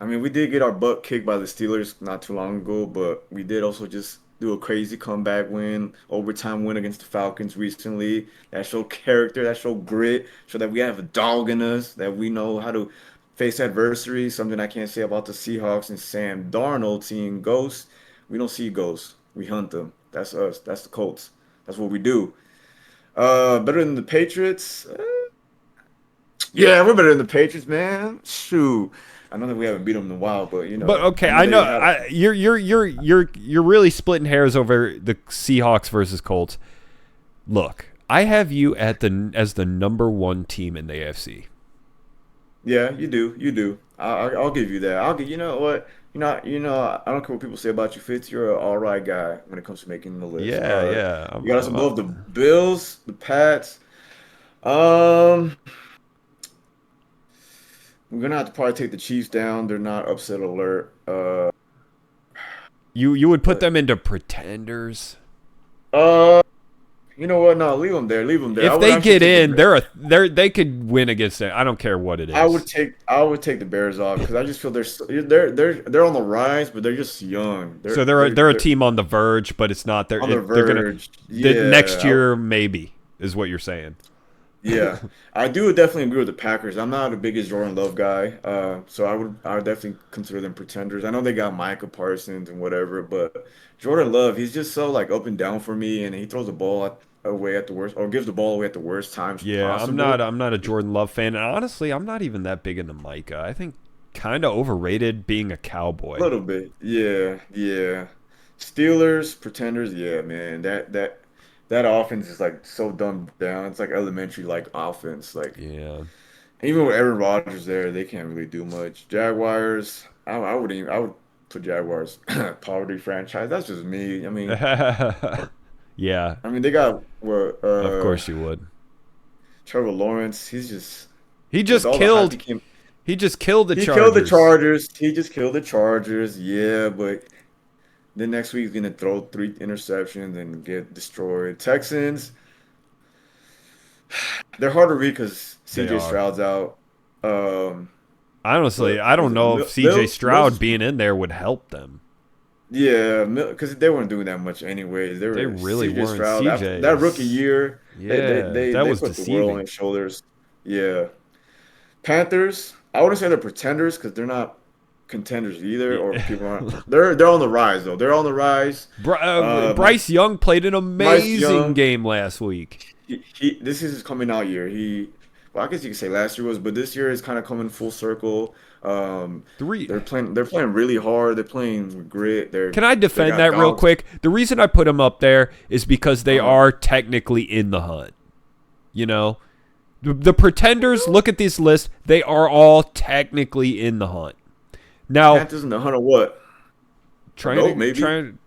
we did get our butt kicked by the Steelers not too long ago, but we did also just do a crazy comeback win, overtime win against the Falcons recently. That showed character, that showed grit, showed that we have a dog in us, that we know how to face adversity. Something I can't say about the Seahawks and Sam Darnold seeing ghosts. We don't see ghosts. We hunt them. That's us. That's the Colts. That's what we do. Better than the Patriots? Yeah, we're better than the Patriots, man. Shoot. I know that we haven't beat them in a while, but But okay, I know I they know had. you're really splitting hairs over the Seahawks versus Colts. Look, I have you as the number one team in the AFC. Yeah, you do, you do. I'll give you that. I'll give. You know what? I don't care what people say about you, Fitz. You're an all right guy when it comes to making the list. Yeah, yeah. You got us above the Bills, the Pats. Um, we're gonna have to probably take the Chiefs down. They're not upset alert. You would put But them into pretenders. uh, you know what? No, leave them there. Leave them there. I If would they actually get take the in, Bears. they could win against it. I don't care what it is. I would take the Bears off because I just feel they're on the rise, but they're just young. So They're they're they're a they're team on the verge, but it's not. on the They're gonna verge. the next Yeah, year maybe is what you're saying. yeah. I do definitely agree with the Packers. I'm not the biggest Jordan Love guy, so I would definitely consider them pretenders. I know they got Micah Parsons and whatever, but Jordan Love, he's just so like up and down for me, and he throws the ball away at the worst, or gives the ball away at the worst times Yeah, possible. I'm not a Jordan Love fan, and honestly, I'm not even that big into Micah. I think kind of overrated being a A Cowboy. little bit, yeah, yeah. Steelers, pretenders, yeah, man. That offense is like so dumbed down. It's like elementary like offense, like. Yeah. Even with Aaron Rodgers there, they can't really do much. Jaguars, I wouldn't even, I would put Jaguars poverty franchise. That's just me. Yeah, I mean they got what of course you would. Trevor Lawrence. He's just He with just all the hype he killed. came. He just killed the He killed the Chargers. Chargers. He just killed the Chargers. Yeah, but then next week he's gonna throw 3 interceptions and get destroyed. Texans, they're hard to read because They CJ are. Stroud's out. Um, Honestly, but I was don't it know if C.J. Mills? Stroud being in there would help them. Yeah, because they weren't doing that much anyways. They They were really CJ weren't. Stroud after C.J. that rookie is, year. They they yeah, they that they was put the world on deceiving. his shoulders. Yeah, Panthers. I wouldn't say they're pretenders because they're not contenders either, or Yeah. people aren't. They're on the rise though. They're on the rise. My Bryce Young played an Bryce amazing Young. game last week. He this is his coming out year. Well, I guess you could say last year was, but this year is kind of coming full circle. Three. They're playing really hard. They're playing with grit. Can I They defend got that real dogs. quick? The reason I put them up there is because they Uh, are technically in the hunt. You know, the pretenders. Look at this list; they are all technically in the hunt. Now, Panthers in the hunt of what? A trying goat to maybe. trying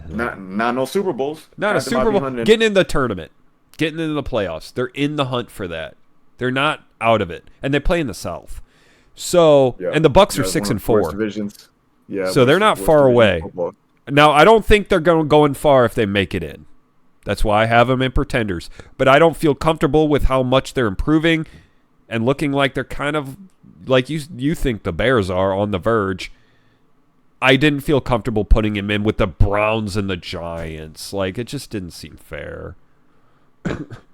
Not no Super Bowls. not a Panther might Super be Bowl, hunting. getting in the tournament, getting into the playoffs. They're in the hunt for that. They're not out of it, and they play in the South. So, Yeah, and the Bucks are yeah, it's six one of and the worst four. divisions. Yeah, So they're not worst far division in away. football. Now, I don't think they're going far if they make it in. That's why I have them in pretenders. But I don't feel comfortable with how much they're improving and looking like they're kind of like you think the Bears are on the verge. I didn't feel comfortable putting him in with the Browns and the Giants. Like, it just didn't seem fair.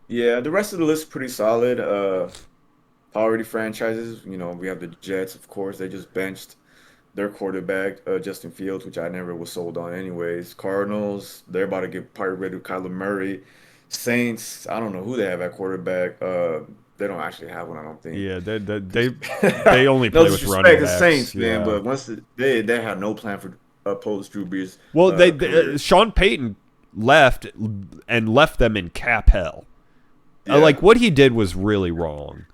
Yeah, the rest of the list is pretty solid. Already franchises. We have the Jets, of course. They just benched their quarterback, Justin Fields, which I never was sold on anyways. Cardinals, they're about to get probably rid of Kyler Murray. Saints, I don't know who they have at quarterback. They don't actually have one, I don't think. Yeah, they they 'Cause- they, they only no play with running disrespect to backs. Saints, man, Yeah. but they had no plan for post Drew Brees' Well, career. Sean Payton left and left them in cap hell. Yeah. Like, what he did was really wrong.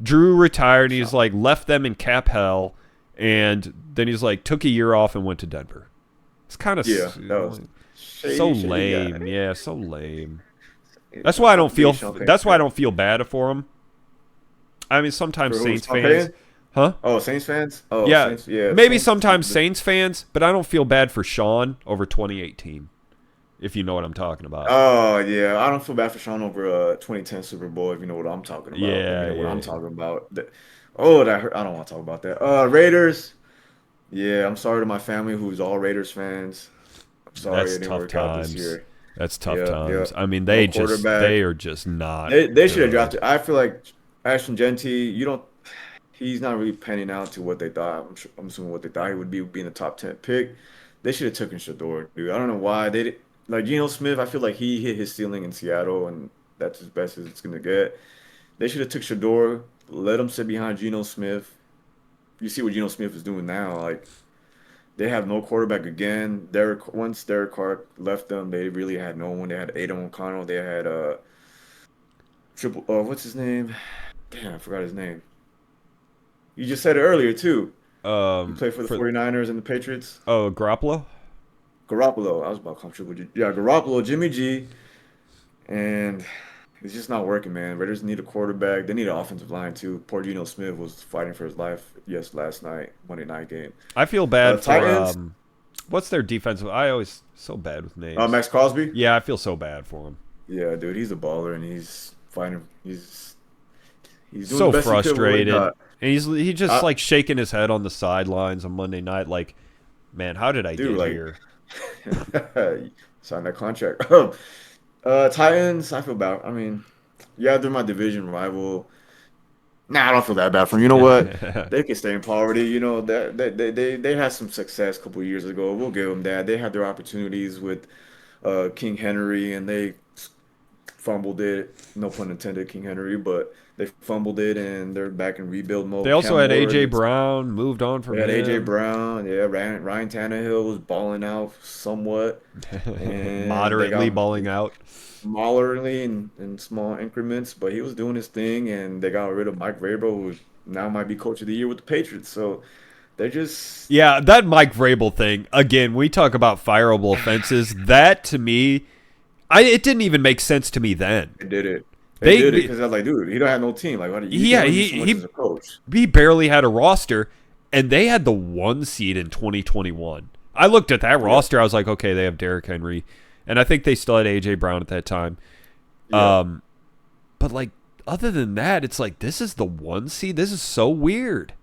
Drew retired. And he's So- like left them in cap hell, and then he's like took a year off and went to Denver. It's kind of Yeah, that was so shady lame. guy. Yeah, so lame. It's That's why I don't not feel. Sean Payton. That's why I don't feel bad for him. I mean, sometimes For who, Saints Sean fans, Payton? huh? Oh, Saints fans? Oh, Yeah, Saints. Yeah, maybe Saints. sometimes Saints fans, but I don't feel bad for Sean over 2018. If you know what I'm talking about. Oh, yeah. I don't feel bad for Sean over 2010 Super Bowl if you know what I'm talking about. If you Yeah, know what yeah, I'm yeah. talking about. Oh, that hurt. I don't want to talk about that. Raiders. Yeah, I'm sorry to my family who's all Raiders fans. I'm sorry That's it didn't tough work out this times. year. That's tough Yeah, yeah. times. I mean, No they quarterback. are just not They should have good. drafted. I feel like Ashton Genty, he's not really panning out to what they thought. I'm assuming what they thought he would be being a top 10 pick. They should have taken Shedeur, dude. I don't know why they did. Like Geno Smith, I feel like he hit his ceiling in Seattle, and that's as best as it's gonna get. They should have took Shedeur, let him sit behind Geno Smith. You see what Geno Smith is doing now. Like they have no quarterback again. Once Derek Carr left them, they really had no one. They had Aiden O'Connell. They had triple. What's his name? Damn, I forgot his name. You just said it earlier too. He played for the For 49ers and the Patriots. Garoppolo. Garoppolo. I was about to call him Triple G. Yeah, Garoppolo, Jimmy G, and it's just not working, man. Raiders need a quarterback. They need an offensive line too. Poor Geno Smith was fighting for his life. Yes, last night, Monday night game. I feel bad for Titans. what's their defensive? I always so bad with names. Max Crosby. Yeah, I feel so bad for him. Yeah, dude, he's a baller, and he's fighting. He's doing So the best he could with what he frustrated, got. and he just I, like shaking his head on the sidelines on Monday night, like, man, how did I dude, get like, here? sign that contract. Titans. I feel bad. I mean, yeah, they're my division rival. Nah, I don't feel that bad for them. You know what? They can stay in poverty. That they had some success a couple years ago. We'll give them that. They had their opportunities with King Henry, and they fumbled it. No pun intended, King Henry, but they fumbled it and they're back in rebuild They mode. also Cam had Ward, A.J. Brown, moved on they from had AJ him. Brown. Yeah, Ryan Tannehill was balling out somewhat, and they Moderately got balling out. moderately in small increments, but he was doing his thing, and they got rid of Mike Vrabel, who now might be coach of the year with the Patriots. So they're just Yeah, that Mike Vrabel thing, again, we talk about fireable offenses. That, to me, it didn't even make sense to me then. they did it. They did it They, because I was like, dude, he don't have no team. Like, you can yeah, only do so much as a coach. he barely had a roster, and they had the 1 seed in 2021. I looked at that Yeah, roster, I was like, okay, they have Derrick Henry, and I think they still had A.J. Brown at that time. yeah. But, like, other than that, it's like, this is the 1 seed? This is so weird.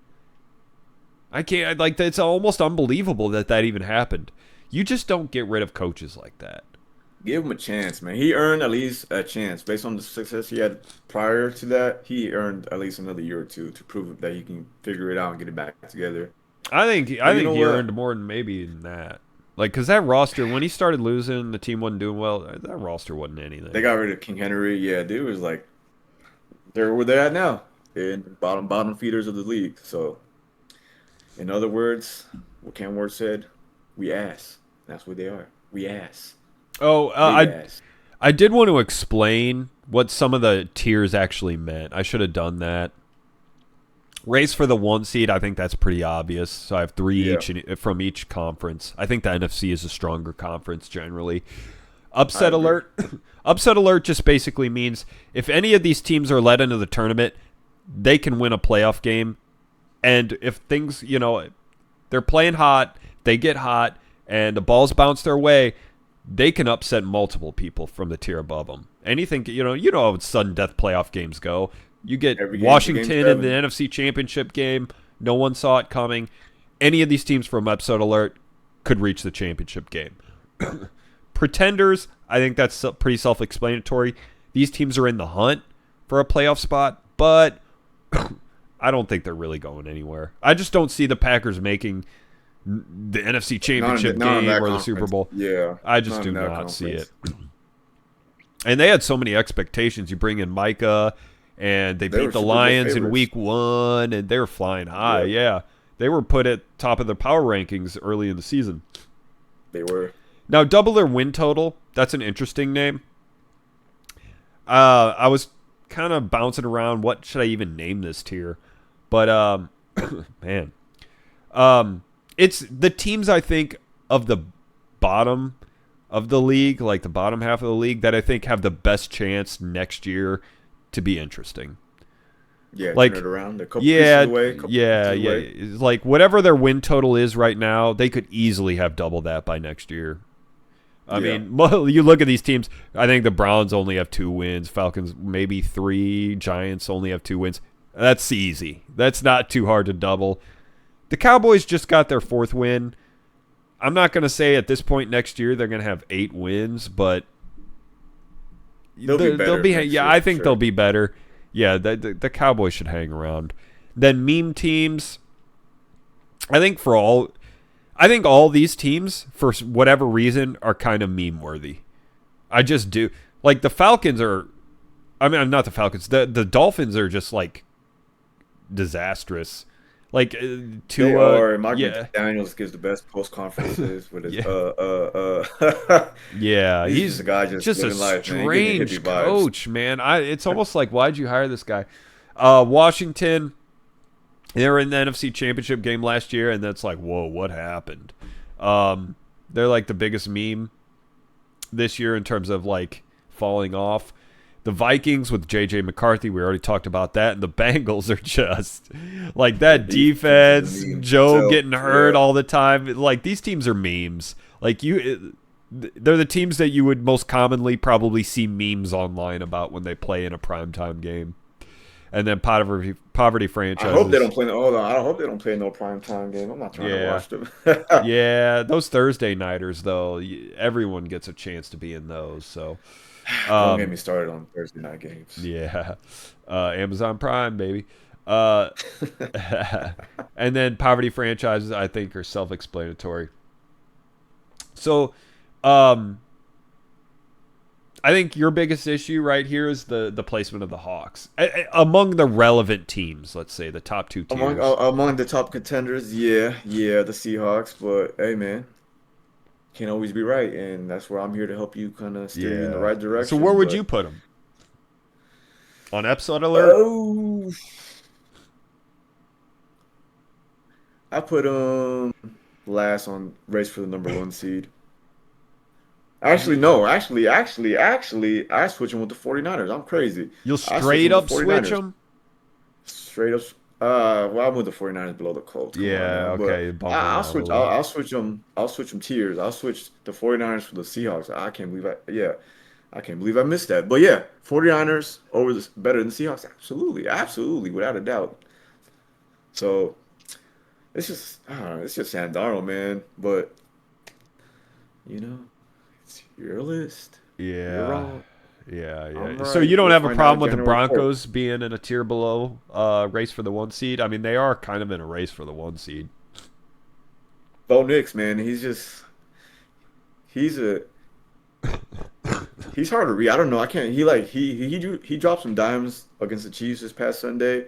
I can't, like, it's almost unbelievable that even happened. You just don't get rid of coaches like that. Give him a chance, man. He earned at least a chance based on the success he had prior to that. He earned at least another year or two to prove that he can figure it out and get it back together. I But you think know he what? earned more than maybe than that. Like, because that roster, when he started losing, the team wasn't doing well. That roster wasn't They anything. got rid of King Henry. Yeah, dude was like they're where they're at now. In bottom feeders of the league. So in other words, what Cam Ward said, we ass. That's what they are. We ass. Oh, Big ass. I did want to explain what some of the tiers actually meant. I should have done that. Race for the 1 seed, I think that's pretty obvious. So I have three Yeah, from each conference. I think the NFC is a stronger conference generally. I Upset agree. alert. Upset alert just basically means if any of these teams are led into the tournament, they can win a playoff game. And if things, they're playing hot, they get hot, and the balls bounce their way, they can upset multiple people from the tier above them. Anything, how sudden death playoff games go. You get Every game's a game Washington in the seven. NFC Championship game. No one saw it coming. Any of these teams from upset alert could reach the championship game. Pretenders, I think that's pretty self-explanatory. These teams are in the hunt for a playoff spot, but I don't think they're really going anywhere. I just don't see the Packers making the NFC Championship Not in game that or the Super conference. Bowl. Yeah, I just not do in that not see it. conference. And they had so many expectations. You bring in Micah, and they They beat were the Super Bowl Lions in favorites. week 1, and they were flying high. Yeah, Yeah. They were put at top of the power rankings early in the season. they were. Now, double their win total. That's an interesting name. I was kind of bouncing around. What should I even name this tier? But man, it's the teams I think of the bottom of the league, like the bottom half of the league, that I think have the best chance next year to be interesting. Yeah, turn it Like, around. A couple pieces yeah, away, a couple yeah, pieces yeah. away. It's like whatever their win total is right now, they could easily have double that by next year. I Yeah. mean, well, you look at these teams. I think the Browns only have 2 wins. Falcons maybe 3. Giants only have 2 wins. That's easy. That's not too hard to double. The Cowboys just got their 4th win. I'm not going to say at this point next year they're going to have 8 wins, but They'll be they'll better be. next Yeah, year I for think they'll sure. be better. Yeah, the Cowboys should hang around. Then meme teams. I think all these teams, for whatever reason, are kind of meme worthy. I just do. Like the Falcons are. I mean, not the Falcons. The Dolphins are just like disastrous. Like They are. Mike yeah, McDaniels gives the best post conferences with his yeah, yeah. He's just He's a guy just just a living life, man. He gives me hippie strange vibes. coach, man. It's almost like, why'd you hire this guy? Washington. They were in the NFC Championship game last year, and that's like, whoa, what happened? They're like the biggest meme this year in terms of like falling off. The Vikings with J.J. McCarthy, we already talked about that, and the Bengals are just like The that defense is defense, a meme Joe itself. getting hurt Yeah. all the time. Like these teams are memes. Like they're the teams that you would most commonly probably see memes online about when they play in a primetime game. And then poverty I hope they franchises. don't play. Hold on. I hope they don't play no prime time game. I'm not trying to Yeah. watch them. Yeah, those Thursday nighters though, everyone gets a chance to be in those. So, Don't get um, me started on Thursday night games. yeah, Amazon Prime, baby. Uh, and then poverty franchises, I think, are self-explanatory. So, um, I think your biggest issue right here is the placement of the Hawks among the relevant teams. Let's say the top 2 tiers. Among the top contenders, the Seahawks. But hey, man, can't always be right, and that's where I'm here to help you kind of steer you in the Yeah. right So where direction. would you But put them? On episode alert? oh, I put last on race for the number 1 seed. Actually, no. Actually, I switch them with the 49ers. I'm crazy. You'll I switch straight them with up the switch 49ers. them? Straight up. Well, I'm with the 49ers below the Colts. Come on Yeah, now. But okay, bump them I'll out a switch. little. I'll switch them. I'll switch them tiers. I'll switch the 49ers for the Seahawks. I can't believe I can't believe I missed that. But yeah, 49ers over the better than Seahawks. Absolutely, absolutely, without a doubt. So it's just, I don't know, it's just Sam Darnold, man. But you know, it's your list. You're Yeah. wrong. I'm Yeah. So right. you don't We'll have a find out problem with the January 4th. Broncos being in a tier below race for the 1 seed? I mean, they are kind of in a race for the 1 seed. Bo Nix, man, he's a he's hard to read. I don't know. I can't. He dropped some dimes against the Chiefs this past Sunday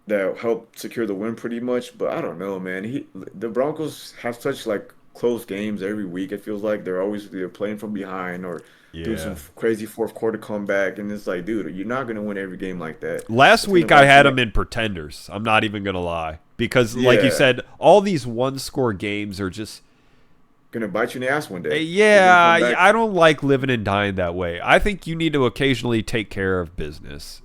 that helped secure the win pretty much. But I don't know, man. The Broncos have such like close games every week. It feels like they're playing from behind or doing some Yeah. crazy fourth quarter comeback, and it's like, dude, you're not gonna win every game like that. Last It's gonna week I bite had you. them in pretenders. I'm not even going to lie. Because, like you Yeah, said, all these one-score games are just... gonna bite you in the ass one day. They're gonna come Yeah, back. I don't like living and dying that way. I think you need to occasionally take care of business.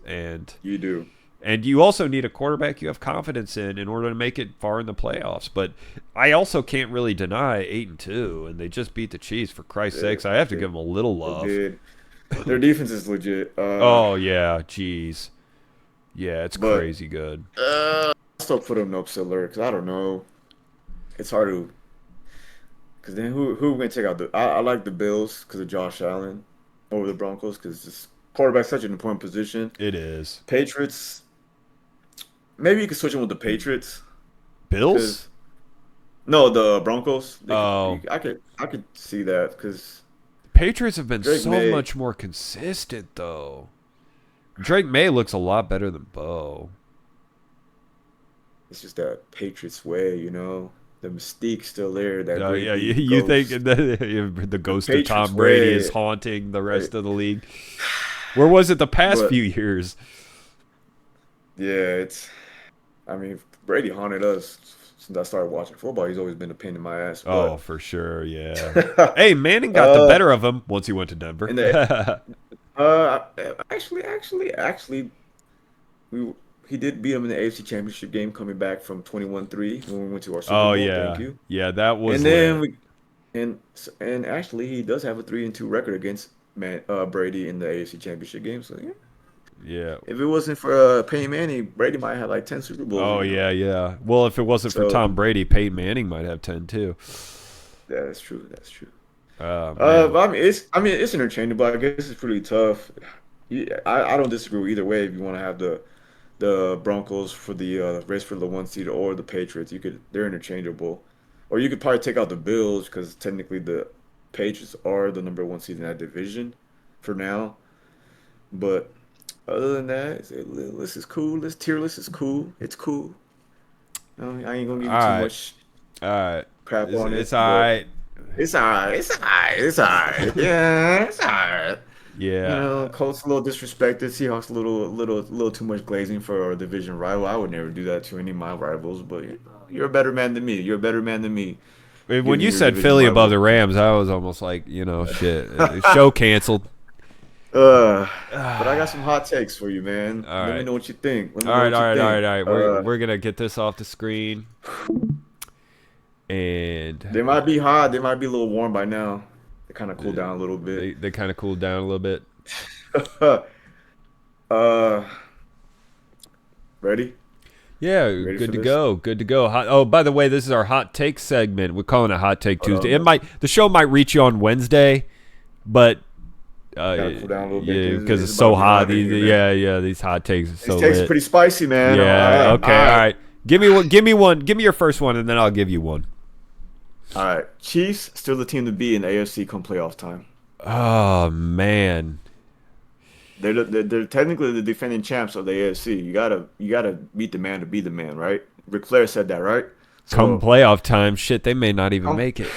You do. And you also need a quarterback you have confidence in order to make it far in the playoffs. But I also can't really deny 8-2, and they just beat the Chiefs. For Christ's They, sakes, I have to they, give them a little they love. did. Their defense is legit. Oh yeah, jeez, yeah, it's But crazy good. I still put them in upset alert because I don't know. It's hard to. Because then who we gonna take out? I like the Bills because of Josh Allen over the Broncos because this quarterback's such an important position. It is. Patriots. Maybe you could switch them with the Patriots Bills? because no, the Broncos. Oh, I could see that because Patriots have been Drake so May. much more consistent though. Drake May looks a lot better than Bo. It's just that Patriots way, you know. The mystique's still there. That Oh yeah, Brady you think ghost. the The ghost of Patriots Tom Brady way. is haunting the Right. rest of the league? Where was it the past But few years? yeah, it's. I mean, Brady haunted us since I started watching football. He's always been a pain in my ass. Oh, But for sure, yeah. Hey, Manning got the uh, better of him once he went to Denver. in the uh, actually, we he did beat him in the AFC Championship game, coming back from 21-3 when we went to our Super Oh Bowl. Thank yeah, you. yeah, that was And then lit. we and actually he does have a 3-2 record against Brady in the AFC Championship game. So yeah, Yeah. if it wasn't for Peyton Manning, Brady might have like 10 Super Bowls Oh in him. yeah, yeah. Well, if it wasn't for So Tom Brady, Peyton Manning might have 10 too. yeah, that's true. That's true. Oh man. But it's interchangeable. I guess it's pretty tough. Yeah, I don't disagree with either way. If you want to have the Broncos for the race for the 1 seed or the Patriots, they're interchangeable. Or you could probably take out the Bills because technically the Patriots are the number 1 seed in that division for now. But other than that, this is cool. This tier list is cool. It's cool. I ain't gonna give All you too right. much All right. crap on It's it, all but right. it's alright. It's alright. It's alright. Yeah, it's alright. You Yeah. know, Colts a little disrespected. Seahawks a little too much glazing for a division rival. I would never do that to any of my rivals, but you know, you're a better man than me. You're a better man than me. When Giving you your said division Philly above rival. the Rams, I was almost like, shit. Show canceled. But I got some hot takes for you, man. All Let me right. know what you think. Let me All know right, what all you right, all think. right, all right. We're gonna get this off the screen, and They might be hot. They might be a little warm by now. They kind of cool down a little bit. they kind of cooled down a little bit. uh, ready? Yeah, Ready good for to this? go. Good to go. Oh, by the way, this is our hot take segment. We're calling it Hot Take Hold Tuesday. on. The show might reach you on Wednesday, but Gotta cool down a little bit. yeah, because it's It's so about to be hot. hot in here, man. Yeah, these hot takes are These so takes are lit. pretty spicy, man. Yeah. Okay. All All right. right. Give me one. Give me one. Give me your first one, and then I'll give you one. All right. Chiefs still the team to beat in the AFC come playoff time. Oh man. They're technically the defending champs of the AFC. You gotta beat the man to be the man, right? Ric Flair said that, right? Come So, playoff time, shit, they may not even um, make it.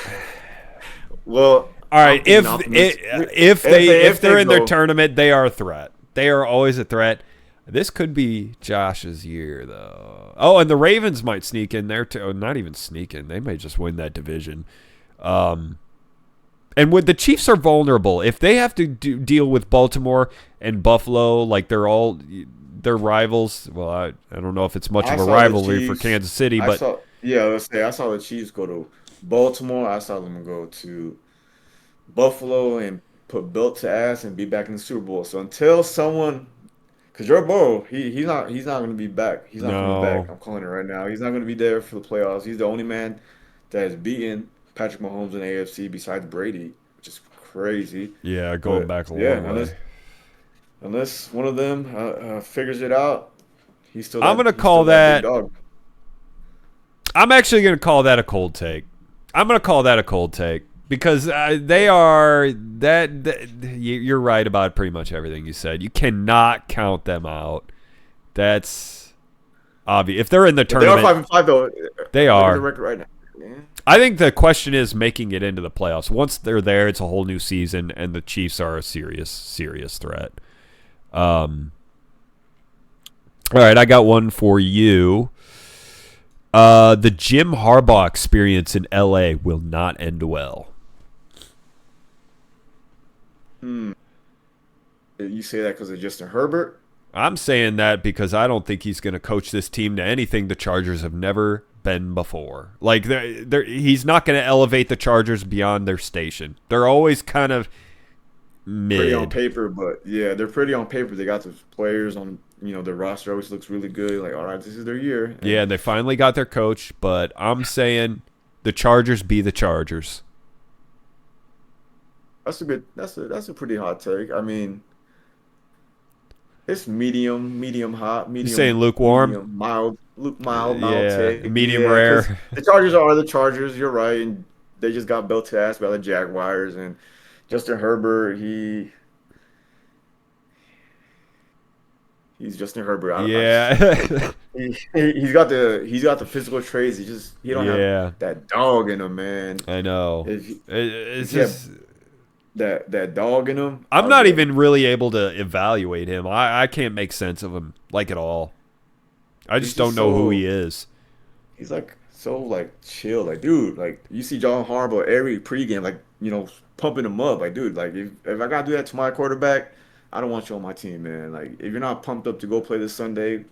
well, All I'm right, being optimistic. if If they're they in their go, tournament, they are a threat. They are always a threat. This could be Josh's year, though. Oh, and the Ravens might sneak in there too. Not even sneak in; they may just win that division. Um, and when the Chiefs are vulnerable, if they have to deal with Baltimore and Buffalo, like they're rivals. Well, I don't know if it's much I of a saw the rivalry for Chiefs. Kansas City, I but saw, yeah, let's say I saw the Chiefs go to Baltimore. I saw them go to Buffalo and put belt to ass and be back in the Super Bowl. So until someone, because Joe Burrow, he's not going to be back. He's not coming back. no, I'm calling it right now. He's not going to be there for the playoffs. He's the only man that has beaten Patrick Mahomes in the AFC besides Brady, which is crazy. yeah, going But back a yeah, long way. unless one of them figures it out, I'm gonna he's still call that big that. dog. I'm actually going to call that a cold take. I'm going to call that a cold take because they are you're right about pretty much everything you said. You cannot count them out. That's obvious. If they're in the But they are tournament, 5-5 though. they Look at the are. record right now. Yeah. I think the question is making it into the playoffs. Once they're there, it's a whole new season, and the Chiefs are a serious threat. All right, I got one for you. The Jim Harbaugh experience in LA will not end well. You say that because of Justin Herbert? I'm saying that because I don't think he's going to coach this team to anything the Chargers have never been before. Like he's not going to elevate the Chargers beyond their station. They're always kind of Pretty on mid. paper, but yeah, they're pretty on paper. They got the players on, their roster always looks really good. Like, all right, this is their year. Yeah, And and they finally got their coach, but I'm saying the Chargers be the Chargers. that's a pretty hot take. I mean, it's medium hot, You saying lukewarm? medium mild, mild Yeah, take. medium Yeah, because rare. the Chargers are the Chargers. You're right, and they just got built to ass by the Jaguars and Justin Herbert. He's Justin Herbert. I just Yeah. he's got the physical traits. He don't have Yeah, that dog in him, man. I know. If he, It's if he had just that dog in him, I'm I'd not be like, even really able to evaluate him. I can't make sense of him like at all. I he's just don't just know who he so is. he's like so like chill, like dude, like you see John Harbaugh every pregame, like pumping him up, like dude, like if I gotta do that to my quarterback, I don't want you on my team, man. Like if you're not pumped up to go play this Sunday,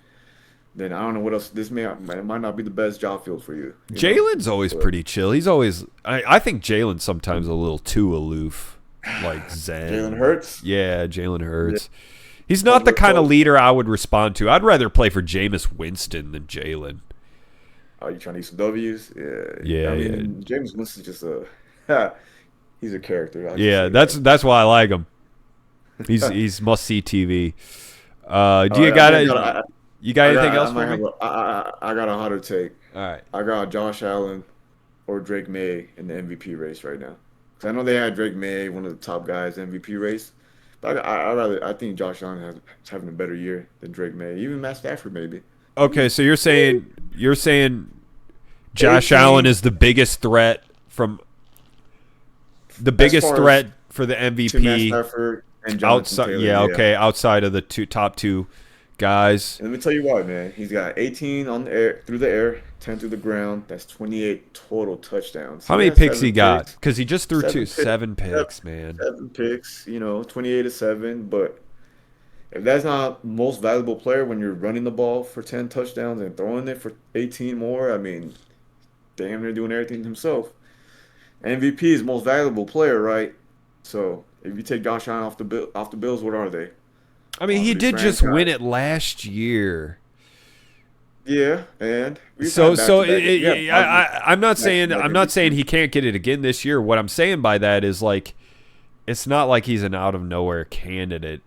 then I don't know what else. This might not be the best job field for you. Jalen's always But pretty chill. He's always I think Jalen's sometimes a little too aloof, like Jalen Zen. Hurts, Yeah, Jalen yeah, Hurts. He's not comes the with kind of coach. leader I would respond to. I'd rather play for Jameis Winston than Jalen. Are you trying to eat some W's? Yeah, Yeah, I yeah, mean James Winston's just he's a character. I just yeah. say that. That's why I like him. He's must see TV. Do All you right, I got may it? got You got anything I else might for have me? I got a hotter take. All right. I got Josh Allen or Drake May in the MVP race right now. 'Cause I know they had Drake May, one of the top guys, MVP race. But I think Josh Allen is having a better year than Drake May. Even Matt Stafford maybe. Okay, so you're saying Josh Allen 18 is the biggest threat from the as biggest far as threat for the to Matt MVP Stafford and Jonathan outside. Taylor. Yeah, Yeah. okay, outside of the top two guys. And let me tell you why, man. He's got 18 on the air through the air, 10 through the ground. That's 28 total touchdowns. How He many has picks he seven got? picks. Because he just threw Seven picks. seven picks, man. 7 picks, 28 to 7. But if that's not most valuable player when you're running the ball for 10 touchdowns and throwing it for 18 more, I mean, damn near doing everything himself. MVP is most valuable player, right? So if you take Josh Allen off the Bills, what are they? I mean, he Possibly did just win franchise. it last year. Yeah, and we've So had back so to back. We had I'm not back to saying back I'm not saying MVP. he can't get it again this year. What I'm saying by that is like it's not like he's an out of nowhere candidate.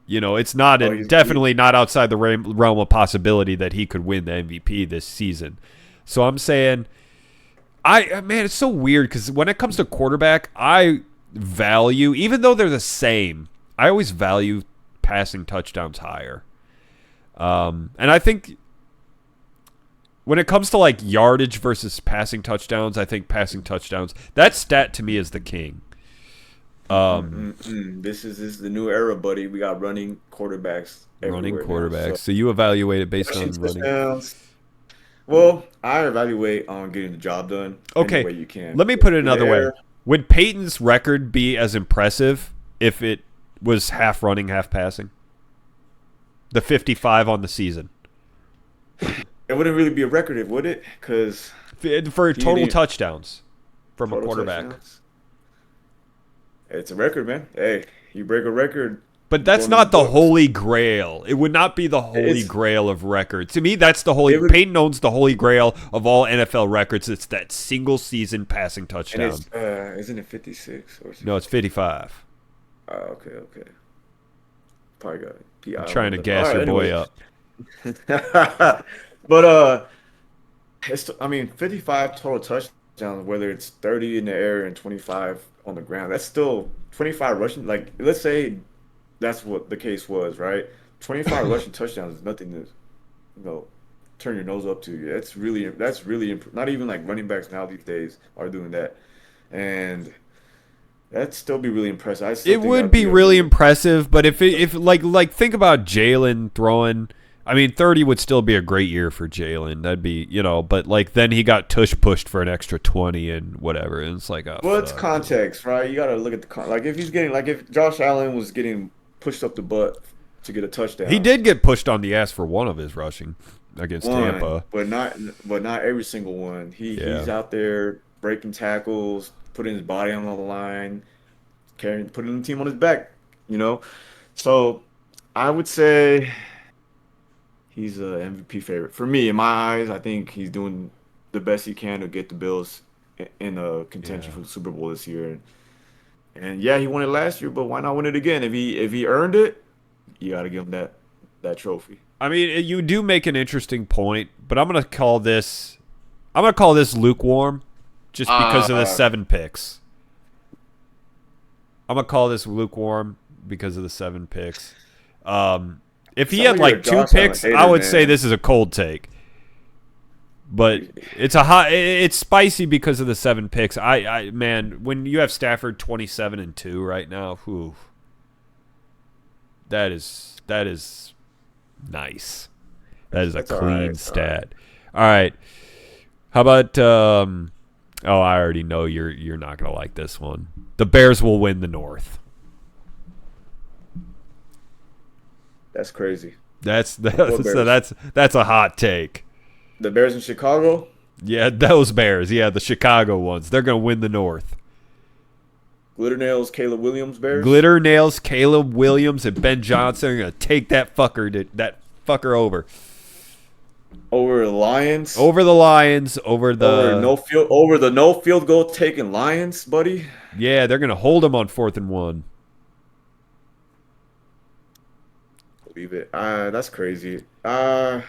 It's not Oh, he's definitely not outside the realm of possibility that he could win the MVP this season. So I'm saying man, it's so weird because when it comes to quarterback, I value, even though they're the same. I always value passing touchdowns higher. And I think when it comes to like yardage versus passing touchdowns, I think passing touchdowns, that stat to me is the king. This is the new era, buddy. We got running quarterbacks Running everywhere now. quarterbacks. So you evaluate it based on Rushing running. touchdowns. Well, I evaluate on getting the job done any Okay, way you can. let me put it Through the another way. air. Would Peyton's record be as impressive if it was half running, half passing? The 55 on the season. It wouldn't really be a record, would it? Because For total touchdowns from a quarterback. touchdowns. It's a record, man. Hey, you break a record. But that's going to not the Bucs. holy grail. It would not be the holy It's- grail of records. To me, that's the holy. It would- Peyton owns the holy grail of all NFL records. It's that single season passing And touchdown. it's isn't it 56 or something? No, it's 55. Okay. Probably got it. I'm trying to gas your boy up. But I mean, 55 total touchdowns, whether it's 30 in the air and 25 on the ground. That's still 25 rushing. Like, let's say that's what the case was, right? 25 rushing touchdowns is nothing to, turn your nose up to. That's really not even like running backs now these days are doing that, and that'd still be really impressive. I still It think would that'd be a really impressive, but if think about Jalen throwing. I mean, 30 would still be a great year for Jalen. That'd be, but like then he got tush pushed for an extra 20 and whatever. And it's like, oh, Well, it's fuck. context, right? You got to look at like if Josh Allen was getting pushed up the butt to get a touchdown. He did get pushed on the ass for one of his rushing against Tampa. but not every single one. He's out there breaking tackles, putting his body on the line, putting the team on his back, So I would say he's an MVP favorite. For me, in my eyes, I think he's doing the best he can to get the Bills in a contention for the Super Bowl this year. And yeah, he won it last year, but why not win it again? If he earned it, you got to give him that trophy. I mean, you do make an interesting point, but I'm gonna call this lukewarm, just because of the 7 picks. I'm gonna call this lukewarm because of the 7 picks. If he had like 2 picks, I would say this is a cold take. But it's spicy because of the 7 picks. Man, when you have Stafford 27-2 right now, whew, that is nice. That is a clean stat. All right. How about I already know you're not going to like this one. The Bears will win the North. That's crazy. That's a hot take. The Bears in Chicago? Yeah, those Bears. Yeah, the Chicago ones. They're going to win the North. Glitter Nails, Caleb Williams Bears? Glitter Nails, Caleb Williams, and Ben Johnson are going to take that fucker over. Over the Lions? Over the Lions, over the no field goal taking Lions, buddy? Yeah, they're going to hold them on 4th and 1. Believe it. That's crazy. I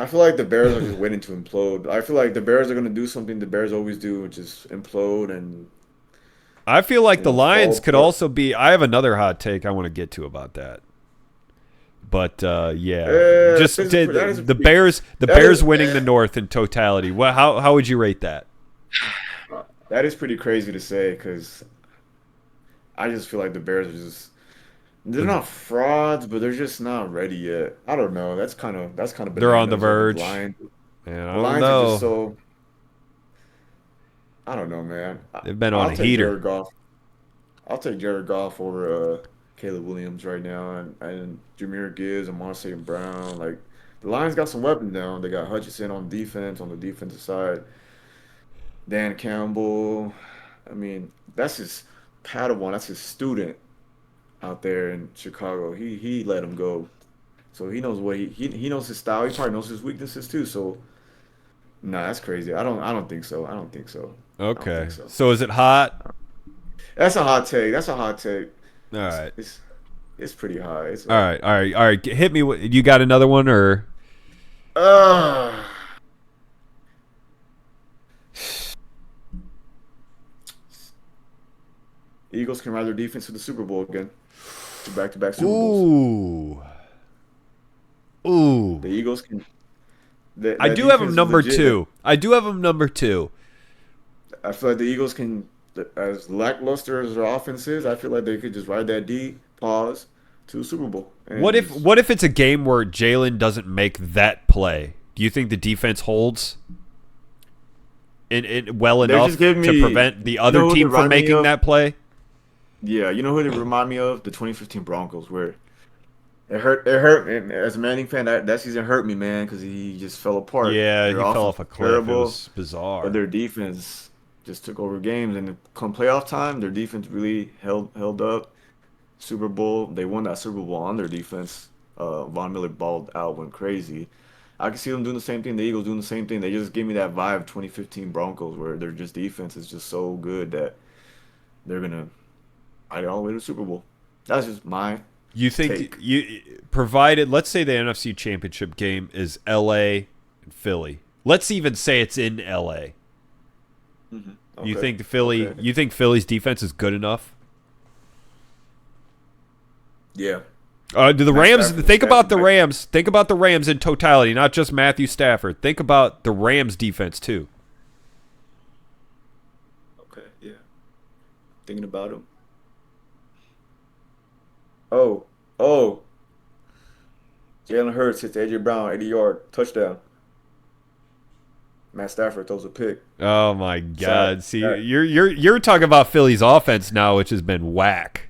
feel like the Bears are just waiting to implode. I feel like the Bears are going to do something the Bears always do, which is implode. And I feel like the Lions could fall apart. also be. I have another hot take I want to get to about that. But just the Bears winning the North in totality. How would you rate that? That is pretty crazy to say because I just feel like the Bears are just. They're not frauds, but they're just not ready yet. I don't know. That's kind of. They're on the verge. Man, Man, I the don't Lions know. are just so. I don't know, man. They've been on a take heater. Jared Goff. I'll take Jared Goff over Caleb Williams right now, and Jameer Gibbs and Marseille and Brown. Like the Lions got some weapons now. They got Hutchinson on defense on the defensive side. Dan Campbell. I mean, that's his Padawan. That's his student out there in Chicago. He let him go, so he knows what he knows his style. He probably knows his weaknesses too. So, nah, that's crazy. I don't think so. Okay. So is it hot? That's a hot take. All right. It's pretty high. All right. Hit me. You got another one or? Eagles can ride their defense to the Super Bowl again. To back-to-back Super Bowls. Ooh. Ooh. The Eagles can. I That do have him defense is number legit. two. I do have him number two. I feel like the Eagles can, as lackluster as their offense is, I feel like they could just ride that D, pause, to the Super Bowl. What And if just, what if it's a game where Jalen doesn't make that play? Do you think the defense holds in well they're enough just giving to me, prevent the you know other who they team from remind me making of? that play? Yeah, you know who they remind me of? The 2015 Broncos, where it hurt, and as a Manning fan, that season hurt me, man, because he just fell apart. Yeah, Their he fell offense off a was cliff. It terrible, was but bizarre. their defense just took over games. And come playoff time, their defense really held up. Super Bowl, they won that Super Bowl on their defense. Von Miller balled out, went crazy. I can see them doing the same thing. The Eagles doing the same thing. They just give me that vibe, 2015 Broncos, where their just defense is just so good that they're gonna ride it all the way to the Super Bowl. That's just my You think take. you provided? Let's say the NFC Championship game is L.A. and Philly. Let's even say it's in L.A. You Okay. think the Philly? Okay. You think Philly's defense is good enough? Yeah. Do the Matt Rams Stafford think about the Matt, Rams? Think about the Rams in totality, not just Matthew Stafford. Think about the Rams defense too. okay. Yeah. Thinking about him. Oh. Oh. Jalen Hurts hits AJ Brown 80-yard touchdown. Matt Stafford throws a pick. Oh my Sack. God! See, Sack. you're talking about Philly's offense now, which has been whack.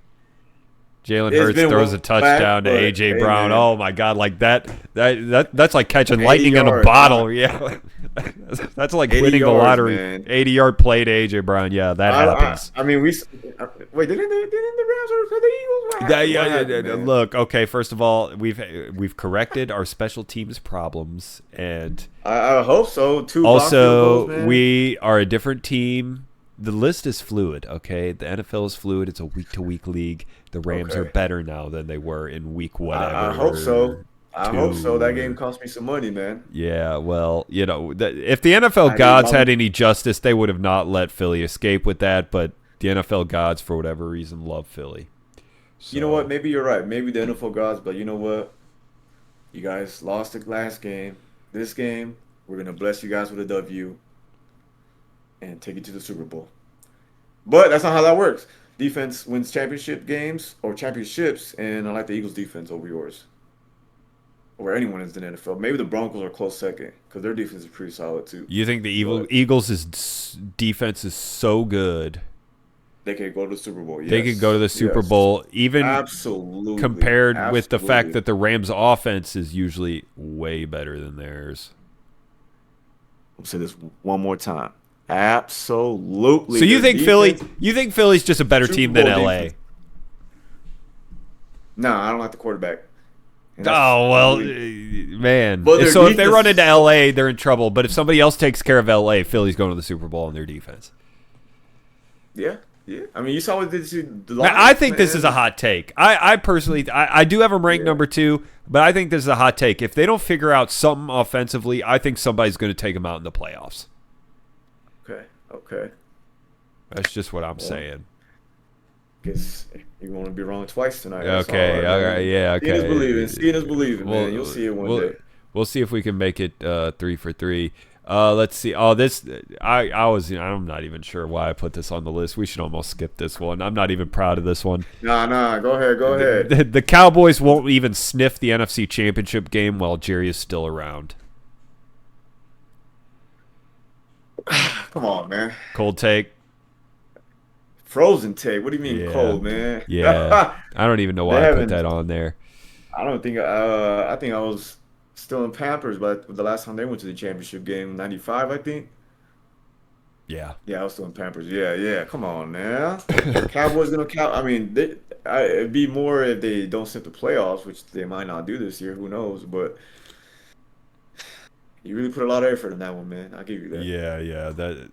Jalen It's Hurts been throws a whack, touchdown to but AJ hey Brown. man, Oh my God! Like that's like catching 80 lightning in a yards. bottle. Yeah, that's like 80 winning the yards, lottery. man. 80-yard play to AJ Brown. Yeah, that I, I, happens. I mean, wait. Didn't the Rams or the Eagles? What Yeah, happened? yeah, What yeah, happened, yeah, man? look, okay. First of all, we've corrected our special teams problems, and I hope so. Two block field goals, also man. we are a different team. The list is fluid. Okay, the NFL is fluid. It's a week-to-week league. The Rams are Okay. better now than they were in week I hope so. whatever I hope so. That game two. cost me some money, man. Yeah, well, if the NFL I need gods my had any justice, they would have not let Philly escape with that. But the NFL gods, for whatever reason, love Philly. You know what? So Maybe you're right. Maybe the NFL gods, but you know what? You guys lost the last game. This game, we're gonna bless you guys with a W and take you to the Super Bowl. But that's not how that works. Defense wins championship games or championships, and I like the Eagles' defense over yours, or anyone in the NFL. Maybe the Broncos are close second because their defense is pretty solid too. you think the But Eagles' defense is so good they can go to the Super Bowl. they could go to Yes, the Super yes, Bowl, even absolutely, compared with the fact absolutely. that the Rams' offense is usually way better than theirs. I'll say this one more time. Absolutely, So you their think defense, Philly's just a better Super team than Bowl LA? defense. No, I don't like the quarterback, and that's Oh well, really. man. But their So if they defense run is into so. LA, they're in trouble. But if somebody else takes care of LA, Philly's going to the Super Bowl on their defense. Yeah, yeah. I mean, you saw what they did to the Man, I Lions, think this is a man. hot take. I personally, I do have them ranked Yeah. number two, but I think this is a hot take. If they don't figure out something offensively, I think somebody's going to take them out in the playoffs. Okay, okay. That's just what I'm Well, saying. guess you want to be wrong twice tonight. That's all Okay, right, all right, man. yeah, Seeing is believing. okay. Seeing is believing, man. You'll We'll see it one we'll day. we'll see if we can make it 3 for 3. Let's see. Oh, this I'm not even sure why I put this on the list. We should almost skip this one. I'm not even proud of this one. Nah. Go ahead. Go ahead. The Cowboys won't even sniff the NFC Championship game while Jerry is still around. Come on, man. Cold take. Frozen take. What do you mean Yeah. cold, man? Yeah. I don't even know They why I put haven't. that on there. I don't think. I think I was still in Pampers, but the last time they went to the championship game, '95, I think. Yeah. Yeah, I was still in Pampers. Yeah. Come on now. Cowboys gonna count. I mean, it'd be more if they don't sit the playoffs, which they might not do this year. Who knows? But you really put a lot of effort in that one, man. I'll give you Yeah. that.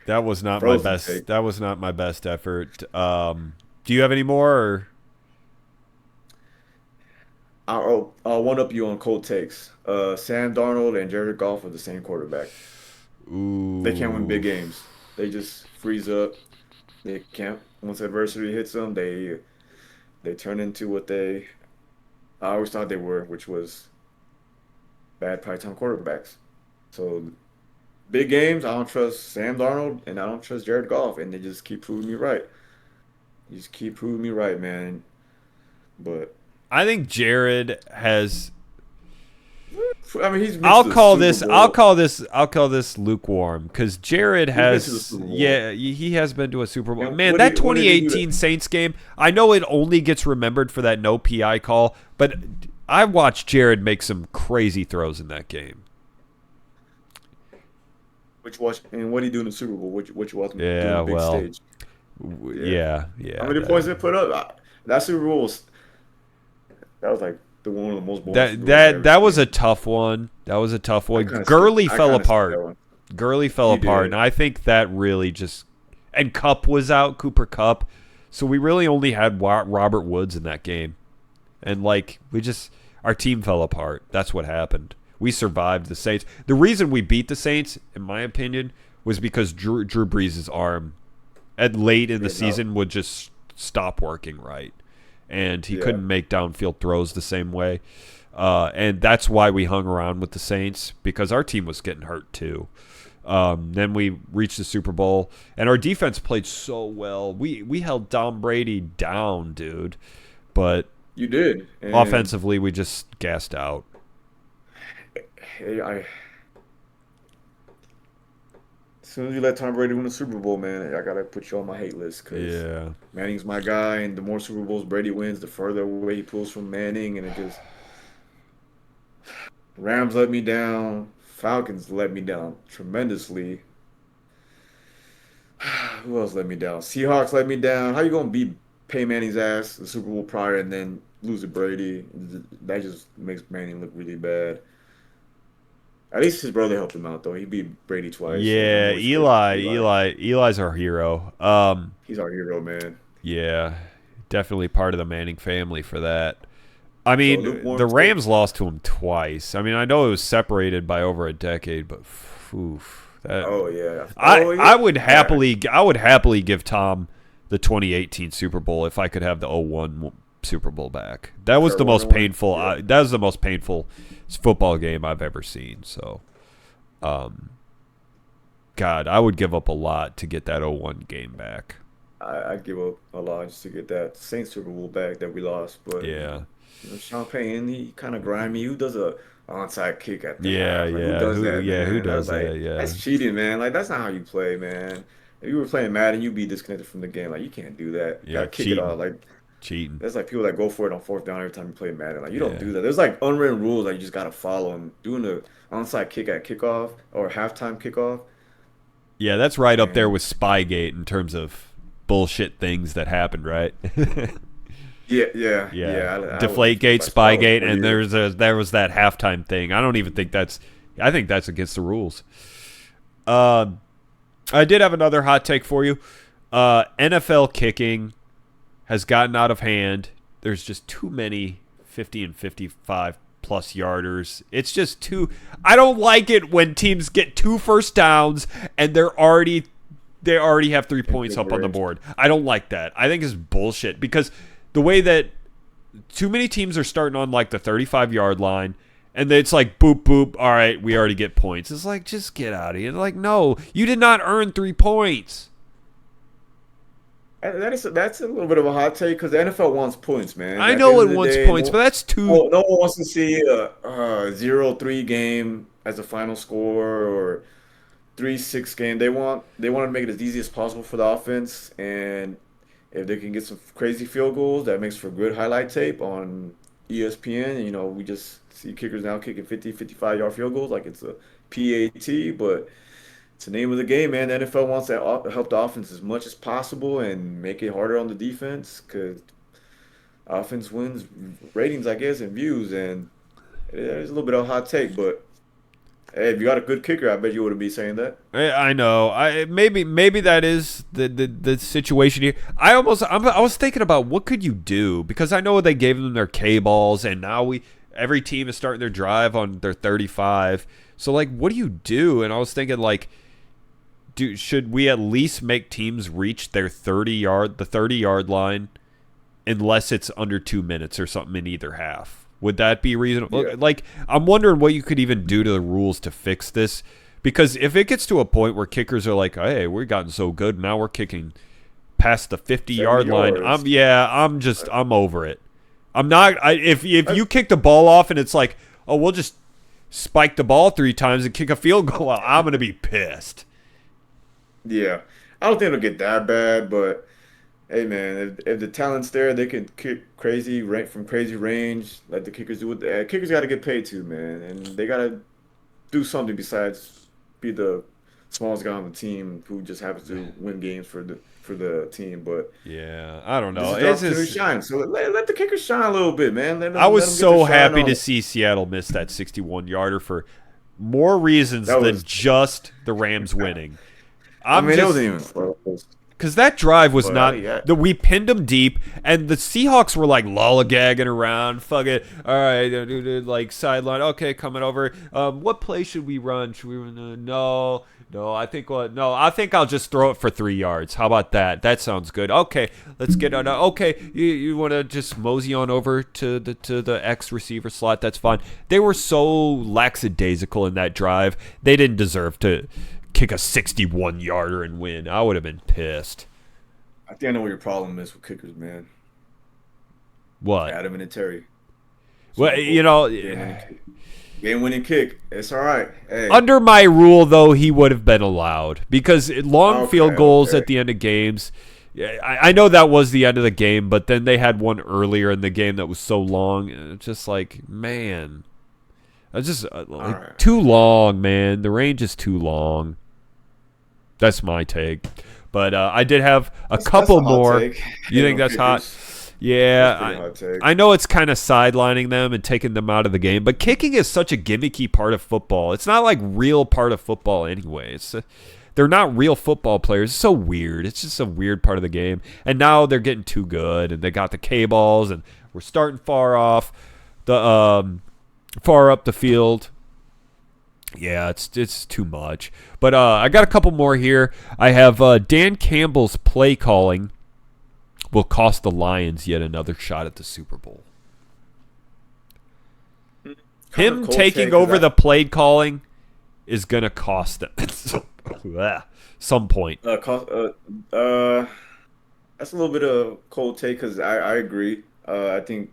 That was not my Frozen best. take. That was not my best effort. Do you have any more? Or? I'll one up you on cold takes. Sam Darnold and Jared Goff are the same quarterback. They can't win Ooh. big games. They just freeze up. They can't. Once adversity hits them, they turn into what they I always thought they were, which was bad primetime quarterbacks. So big games, I don't trust Sam Darnold and I don't trust Jared Goff, and they just keep proving me right. You just keep proving me right, man. But I think Jared has. I mean, he's been to the Super Bowl. I'll call this lukewarm because Jared He's been to the has. Super Bowl. Yeah, he has been to a Super Bowl. And Man, that what did he do? 2018 Saints game. I know it only gets remembered for that no PI call, but I watched Jared make some crazy throws in that game. Which was and what did he do in the Super Bowl? Which was doing Yeah, the big well, stage. Yeah. yeah. How many points they put up? That Super Bowl that was like one of the most boring Super That Bowls I've ever that was seen. a tough one. That was a tough I one. kind of Gurley I fell kind of skipped that apart. one. Gurley fell He apart, and did. I think that really just. And Cup was out, Cooper Cup, so we really only had Robert Woods in that game, and like our team fell apart. That's what happened. We survived the Saints. The reason we beat the Saints, in my opinion, was because Drew Brees' arm, at late in the Yeah, no, season, would just stop working right, and he yeah. couldn't make downfield throws the same way. And that's why we hung around with the Saints because our team was getting hurt too. Then we reached the Super Bowl, and our defense played so well. We held Tom Brady down, dude. But You did. And offensively, we just gassed out. hey, as soon as you let Tom Brady win the Super Bowl, man, I gotta put you on my hate list because Yeah. Manning's my guy, and the more Super Bowls Brady wins, the further away he pulls from Manning, and it just Rams let me down, Falcons let me down tremendously. Who else let me down? Seahawks let me down. How you gonna beat Pay Manning's ass the Super Bowl prior and then lose to Brady? That just makes Manning look really bad. At least his brother helped him out though. He beat Brady twice, and I'm Yeah, always grateful to Eli. Eli's our hero. He's our hero, man. Yeah, definitely part of the Manning family for that. I So mean, lukewarm the take. Rams lost to him twice. I mean, I know it was separated by over a decade, but oof, that Oh yeah. I Oh yeah. I would happily give Tom the 2018 Super Bowl if I could have the '01 Super Bowl back. That was the most Carolina one. painful. Yeah. That was the most painful football game I've ever seen. So, um, God, I would give up a lot to get that '01 game back. I'd give up a lot just to get that Saints Super Bowl back that we lost. But Yeah, Sean Payton, he kind of grimy. Who does a onside kick at the yeah, half? Like who yeah. does that, Who man? does Like that? Yeah, that's cheating, man. Like that's not how you play, man. If you were playing Madden, you'd be disconnected from the game. Like you can't do that. You yeah. gotta kick it off. Cheating, Like cheating. there's like people that go for it on fourth down every time you play Madden. Like you don't Yeah. do that. There's like unwritten rules that you just gotta follow. And doing the onside kick at kickoff or halftime kickoff, Yeah, that's right up there man. with Spygate in terms of bullshit things that happened, right? Yeah, yeah, Yeah, yeah. I wasn't Deflategate, surprised. That was Spygate, and weird. there was that halftime thing. I don't even think that's. I think that's against the rules. Uh, I did have another hot take for you. NFL kicking has gotten out of hand. There's just too many 50 and 55 plus yarders. It's just too. I don't like it when teams get 2 first downs and they already have 3 points Big up on the range. board. I don't like that. I think it's bullshit because the way that too many teams are starting on like the 35-yard line and it's like boop boop, all right, we already get points. It's like just get out of here. Like no, you did not earn 3 points. That's a little bit of a hot take because the NFL wants points, man. I At the end know of it the wants day, points, but that's too. no one wants to see a 0-3 game as a final score or 3-6 game. They want to make it as easy as possible for the offense, and if they can get some crazy field goals, that makes for good highlight tape on ESPN. You know, we just see kickers now kicking 50, 55-yard field goals like it's a PAT, but it's the name of the game, man. The NFL wants to help the offense as much as possible and make it harder on the defense because offense wins ratings, I guess, and views. And it's a little bit of a hot take, but hey, if you got a good kicker, I bet you wouldn't be saying that. I know. Maybe that is the situation here. I was thinking about what could you do because I know they gave them their K balls and now every team is starting their drive on their 35. So like, what do you do? And I was thinking like, should we at least make teams reach their 30-yard line unless it's under 2 minutes or something in either half? Would that be reasonable? Yeah. Like, I'm wondering what you could even do to the rules to fix this, because if it gets to a point where kickers are like, hey, we've gotten so good, now we're kicking past the 50-yard line, I'm over it. I'm not. If you kick the ball off and it's like, oh, we'll just spike the ball 3 times and kick a field goal, I'm gonna be pissed. Yeah, I don't think it'll get that bad, but hey, man, if the talent's there, they can kick from crazy range, like the kickers do. Kickers got to get paid too, man, and they got to do something besides be the smallest guy on the team who just happens to win games for the team. But yeah, I don't know. It's to shine. So let the kickers shine a little bit, man. I was so happy to see Seattle miss that 61-yarder for more reasons than just the Rams winning. It wasn't even close. Because that drive was we pinned them deep, and the Seahawks were like lollygagging around. Fuck it. All right, like sideline. Okay, coming over. What play should we run? Should we run? No. I think I'll just throw it for 3 yards. How about that? That sounds good. Okay, let's get on. Okay, you want to just mosey on over to the X receiver slot? That's fine. They were so lackadaisical in that drive. They didn't deserve to kick a 61-yarder and win. I would have been pissed. I think I know what your problem is with kickers, man. What? Adam and Terry. Well, game-winning kick. It's all right. Hey. Under my rule, though, he would have been allowed because long field goals at the end of games. I know that was the end of the game, but then they had one earlier in the game that was so long. It's just like, man, it's just too long, man. The range is too long. That's my take. But I did have a couple more. You think that's hot? Yeah, I know it's kind of sidelining them and taking them out of the game, but kicking is such a gimmicky part of football. It's not like real part of football anyway. They're not real football players. It's so weird. It's just a weird part of the game. And now they're getting too good, and they got the K-balls, and we're starting far up the field. Yeah, it's too much. But I got a couple more here. I have Dan Campbell's play calling will cost the Lions yet another shot at the Super Bowl. Him taking over the play calling is going to cost them some point. That's a little bit of cold take because I agree. I think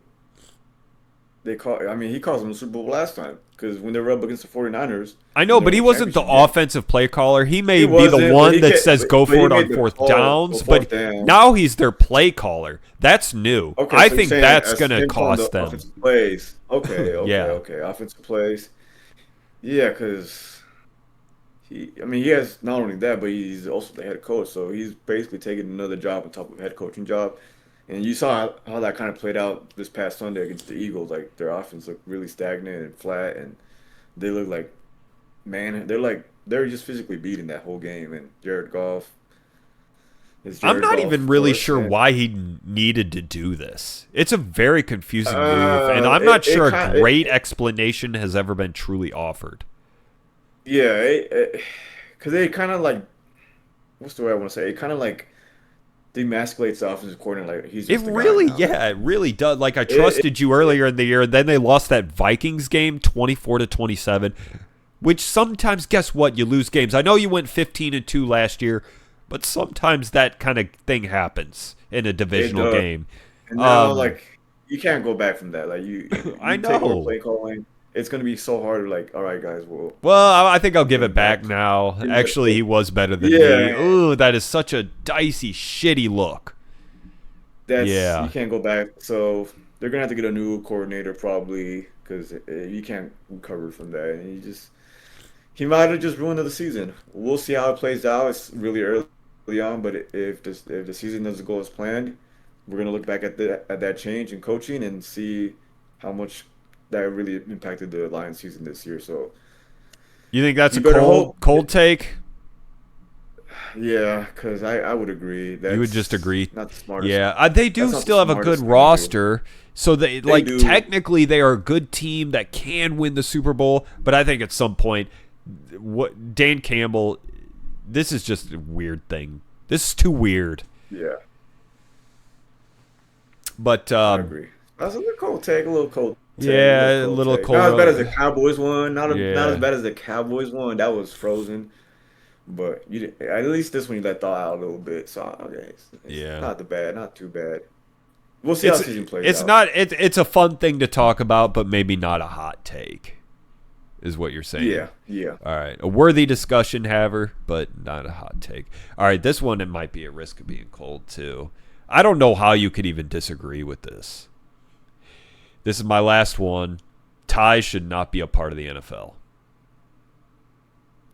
he caused them the Super Bowl last time because when they were up against the 49ers. I know, but he wasn't the offensive play caller. He may be the one that says go for it on fourth downs, but now he's their play caller. That's new. Okay, I think that's going to cost them. Offensive plays. Okay, yeah. Offensive plays. Yeah, because he has not only that, but he's also the head coach, so he's basically taking another job on top of a head coaching job. And you saw how that kind of played out this past Sunday against the Eagles. Like, their offense looked really stagnant and flat, and they look like, man, they're just physically beating that whole game. And Jared Goff. I'm not even really sure why he needed to do this. It's a very confusing move, and I'm not sure a great explanation has ever been truly offered. Yeah, because they kind of like, what's the way I want to say? It kind of like demasculates the offensive coordinator. Like he's just it really does. Like I trusted you earlier in the year, and then they lost that Vikings game 24-27, which sometimes, guess what? You lose games. I know you went 15-2 last year, but sometimes that kind of thing happens in a divisional game. And now, you can't go back from that. Like you I know. Take over play calling. It's going to be so hard. Like, all right, guys, well, I think I'll give it back now. Actually, he was better than me. Ooh, that is such a dicey, shitty look. You can't go back. So they're going to have to get a new coordinator probably because you can't recover from that. And he might have just ruined the season. We'll see how it plays out. It's really early on, but if the season doesn't go as planned, we're going to look back at that change in coaching and see how much that really impacted the Lions season this year. So you think that's a cold take? Yeah, because I would agree. You would just agree? Not the smartest. Yeah, they do still have a good roster. So they technically they are a good team that can win the Super Bowl. But I think at some point, Dan Campbell this is just a weird thing. This is too weird. Yeah, But I agree. That's a little cold take. A little cold take. yeah, a little Take. Not as bad as the cold. Cowboys one. Not as Yeah, bad as the Cowboys one. That was frozen. But at least this one you let thaw out a little bit. So okay, it's yeah. not the bad, not too bad. We'll see how It's season plays it's out. not it's a fun thing to talk about, but maybe not a hot take, is what you're saying. Yeah, yeah. All right, a worthy discussion, haver, but not a hot take. All right, this one, it might be a risk of being cold too. I don't know how you could even disagree with this. This is my last one. Ties should not be a part of the NFL.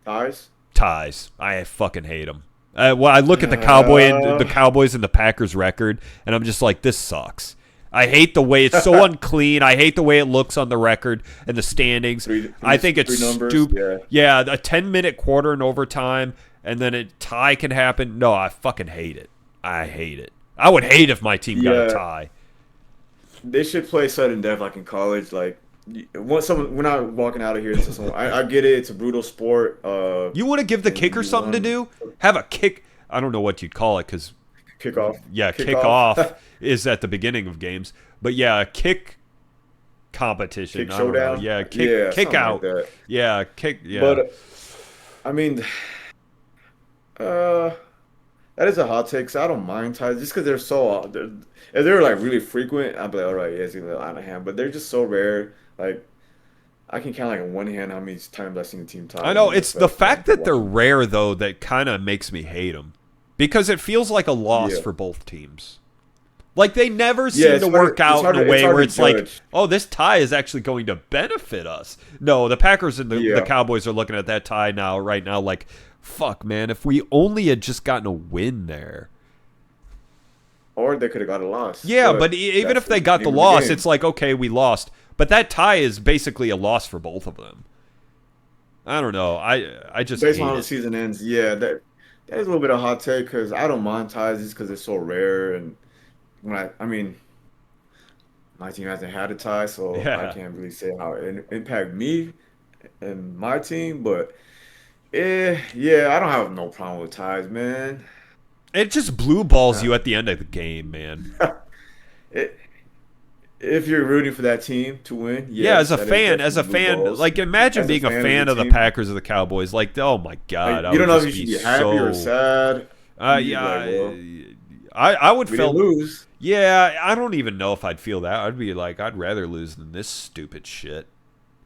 Ties? Ties. I fucking hate them. Well, I look at the Uh, Cowboys and the Packers record, and I'm just like, this sucks. I hate the way it's so unclean. I hate the way it looks on the record and the standings. I think it's three numbers. stupid. Yeah, a 10-minute quarter in overtime, and then a tie can happen. No, I fucking hate it. I hate it. I would hate if my team got a Yeah, tie. they should play sudden death like in college. Like, we're not walking out of here. I get it. It's a brutal sport. You want to give the And kicker you something to want do? Have a kick. I don't know what you'd call it because, kickoff. yeah, kick Kickoff. off is at the beginning of games. But, yeah, a kick competition. Kick I don't know. showdown. Yeah, Yeah, kick something out. like that. Yeah, kick. Yeah. But I mean, uh, that is a hot take. 'Cause I don't mind ties just because if they're like really frequent, I'd be like, all right, yeah, it's gonna be out of hand. But they're just so rare. Like I can count like on one hand how many times I've seen a team tie I in the know. It's the NFL. fact that they're rare, though, that kind of makes me hate them. Because it feels like a loss Yeah, for both teams. Like, they never yeah. seem to work out in a It's way hard where to it's like, judge. oh, this tie is actually going to benefit us. No, the Packers and the Yeah, Cowboys are looking at that tie right now, like, fuck, man, if we only had just gotten a win there. or they could have got a loss, Yeah, but but even that's if the they got the name of the loss, game. it's like, okay, we lost. But that tie is basically a loss for both of them. I don't know. I just Based on hate how the it. season ends, yeah, that is a little bit of a hot take because I don't mind ties just because they're so rare. And I mean, my team hasn't had a tie, so I Yeah. can't really say how it impact me and my team. But yeah, I don't have no problem with ties, man. It just blue balls Uh, you at the end of the game, man. it, if you're rooting for that team to win, Yeah, yes, that is as definitely a blue fan, balls. like imagine As a being a fan of the fan of the team, Packers or the Cowboys. Like, oh my God, like I you would don't know if you just should be be happy or so. sad. You'd be like, Yeah, well, I would we didn't feel. lose. Yeah, I don't even know if I'd feel that. I'd be like, I'd rather lose than this stupid shit.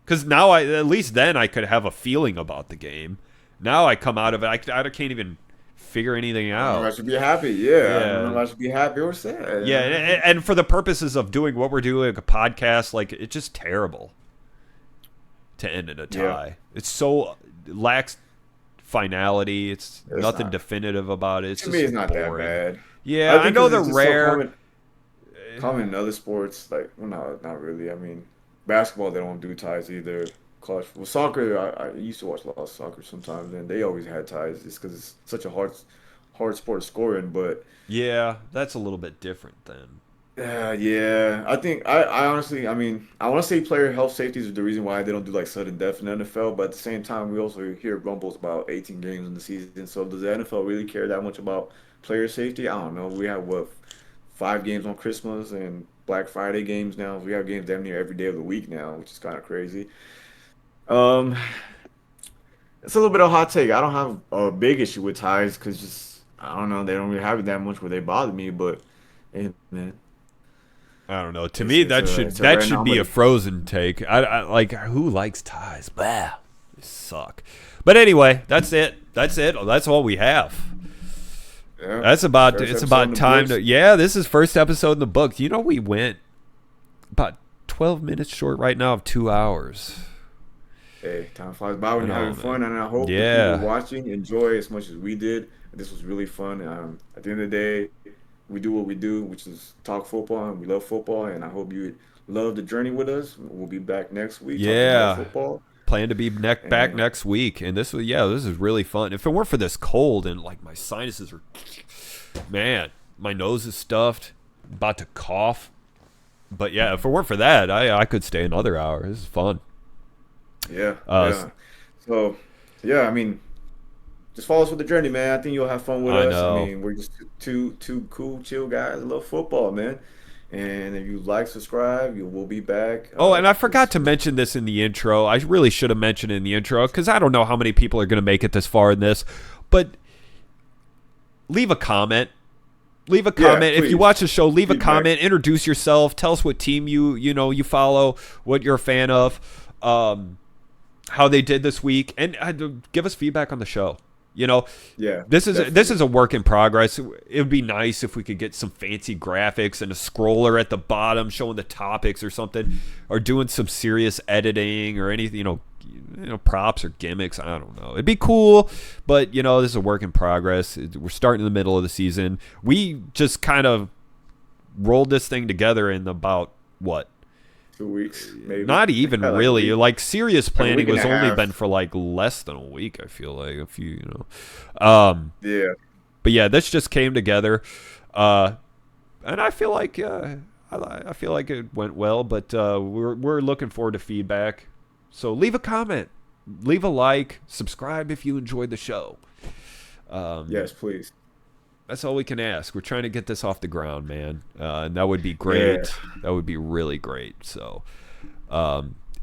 Because now at least then I could have a feeling about the game. Now I come out of it, I can't even figure anything I don't know if I out. should be happy. Yeah, I don't know Yeah. if I should be happy or sad. Yeah, and for the purposes of doing what we're doing, a podcast, like, it's just terrible to end in a Yeah, tie. It's so lacks finality. It's it's nothing not. definitive about it. It's To me, just it's not that boring. bad. Yeah, I I think know because they're it's just so rare. common in other sports. Like, well, no, not really. I mean, basketball they don't do ties either. College, well, soccer I used to watch a lot of soccer sometimes, and they always had ties just because it's such a hard sport scoring. But Yeah, that's a little bit different then. yeah, I think I honestly, I mean, I want to say player health safety is the reason why they don't do like sudden death in the NFL. But at the same time, we also hear rumbles about 18 games in the season. So does the NFL really care that much about player safety? I don't know. We have what 5 games on Christmas and Black Friday games now. We have games damn near every day of the week now, which is kind of crazy. Um, it's a little bit of a hot take. I don't have a big issue with ties because just I don't know. They don't really have it that much where they bother me. But hey, man, I don't know. To it's me, it's a it's a that rare should be a anomaly. frozen take. I like, who likes ties? Blah, they suck. But anyway, that's it. That's it. That's all we have. Yeah, That's about first it's episode in about the time books. to. Yeah, this is first episode in the books. You know, we went about 12 minutes short right now of 2 hours. Hey, time flies by I when you're know, having fun, man. and I hope the people Yeah. watching enjoy as much as we did. This was really fun. At the end of the day, we do what we do, which is talk football, and we love football. And I hope you love the journey with us. We'll be back next week talking more Yeah. football. Plan to be back And next week, and this is really fun. If it weren't for this cold and like my sinuses are, man, my nose is stuffed, about to cough. But yeah, if it weren't for that, I could stay another hour. This is fun. yeah, Uh, yeah. So, yeah, I mean, just follow us with the journey, man. I think you'll have fun with I us. I know. mean, we're just two cool, chill guys that love football, man. And if you like, subscribe, you will be back. Oh, and I forgot This to mention this in the intro. I really should have mentioned it in the intro because I don't know how many people are going to make it this far in this. But leave a comment. Leave a Yeah, comment. If you please. watch the show, leave a Feedback. comment. Introduce yourself. Tell us what team you follow, what you're a fan of, how they did this week, and give us feedback on the show. You know, Yeah, this definitely. is a work in progress. It would be nice if we could get some fancy graphics and a scroller at the bottom showing the topics or something, or doing some serious editing or anything. Props or gimmicks. I don't know. It'd be cool, but this is a work in progress. We're starting in the middle of the season. We just kind of rolled this thing together in about what? 2 weeks, maybe. Not even Like a really. week, Like serious like a planning week and was a only been half. for like less than a week. I feel like a few. Yeah. But yeah, this just came together, and I feel like I feel like it went well. But we're looking forward to feedback. So leave a comment, leave a like, subscribe if you enjoyed the show. Yes, please. That's all we can ask. We're trying to get this off the ground, man, and that would be Yeah. great. That would be really great. So,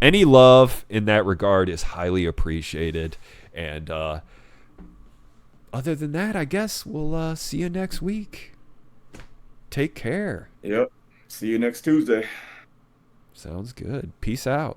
any love in that regard is highly appreciated. And other than that, I guess we'll see you next week. Take care. Yep. See you next Tuesday. Sounds good. Peace out.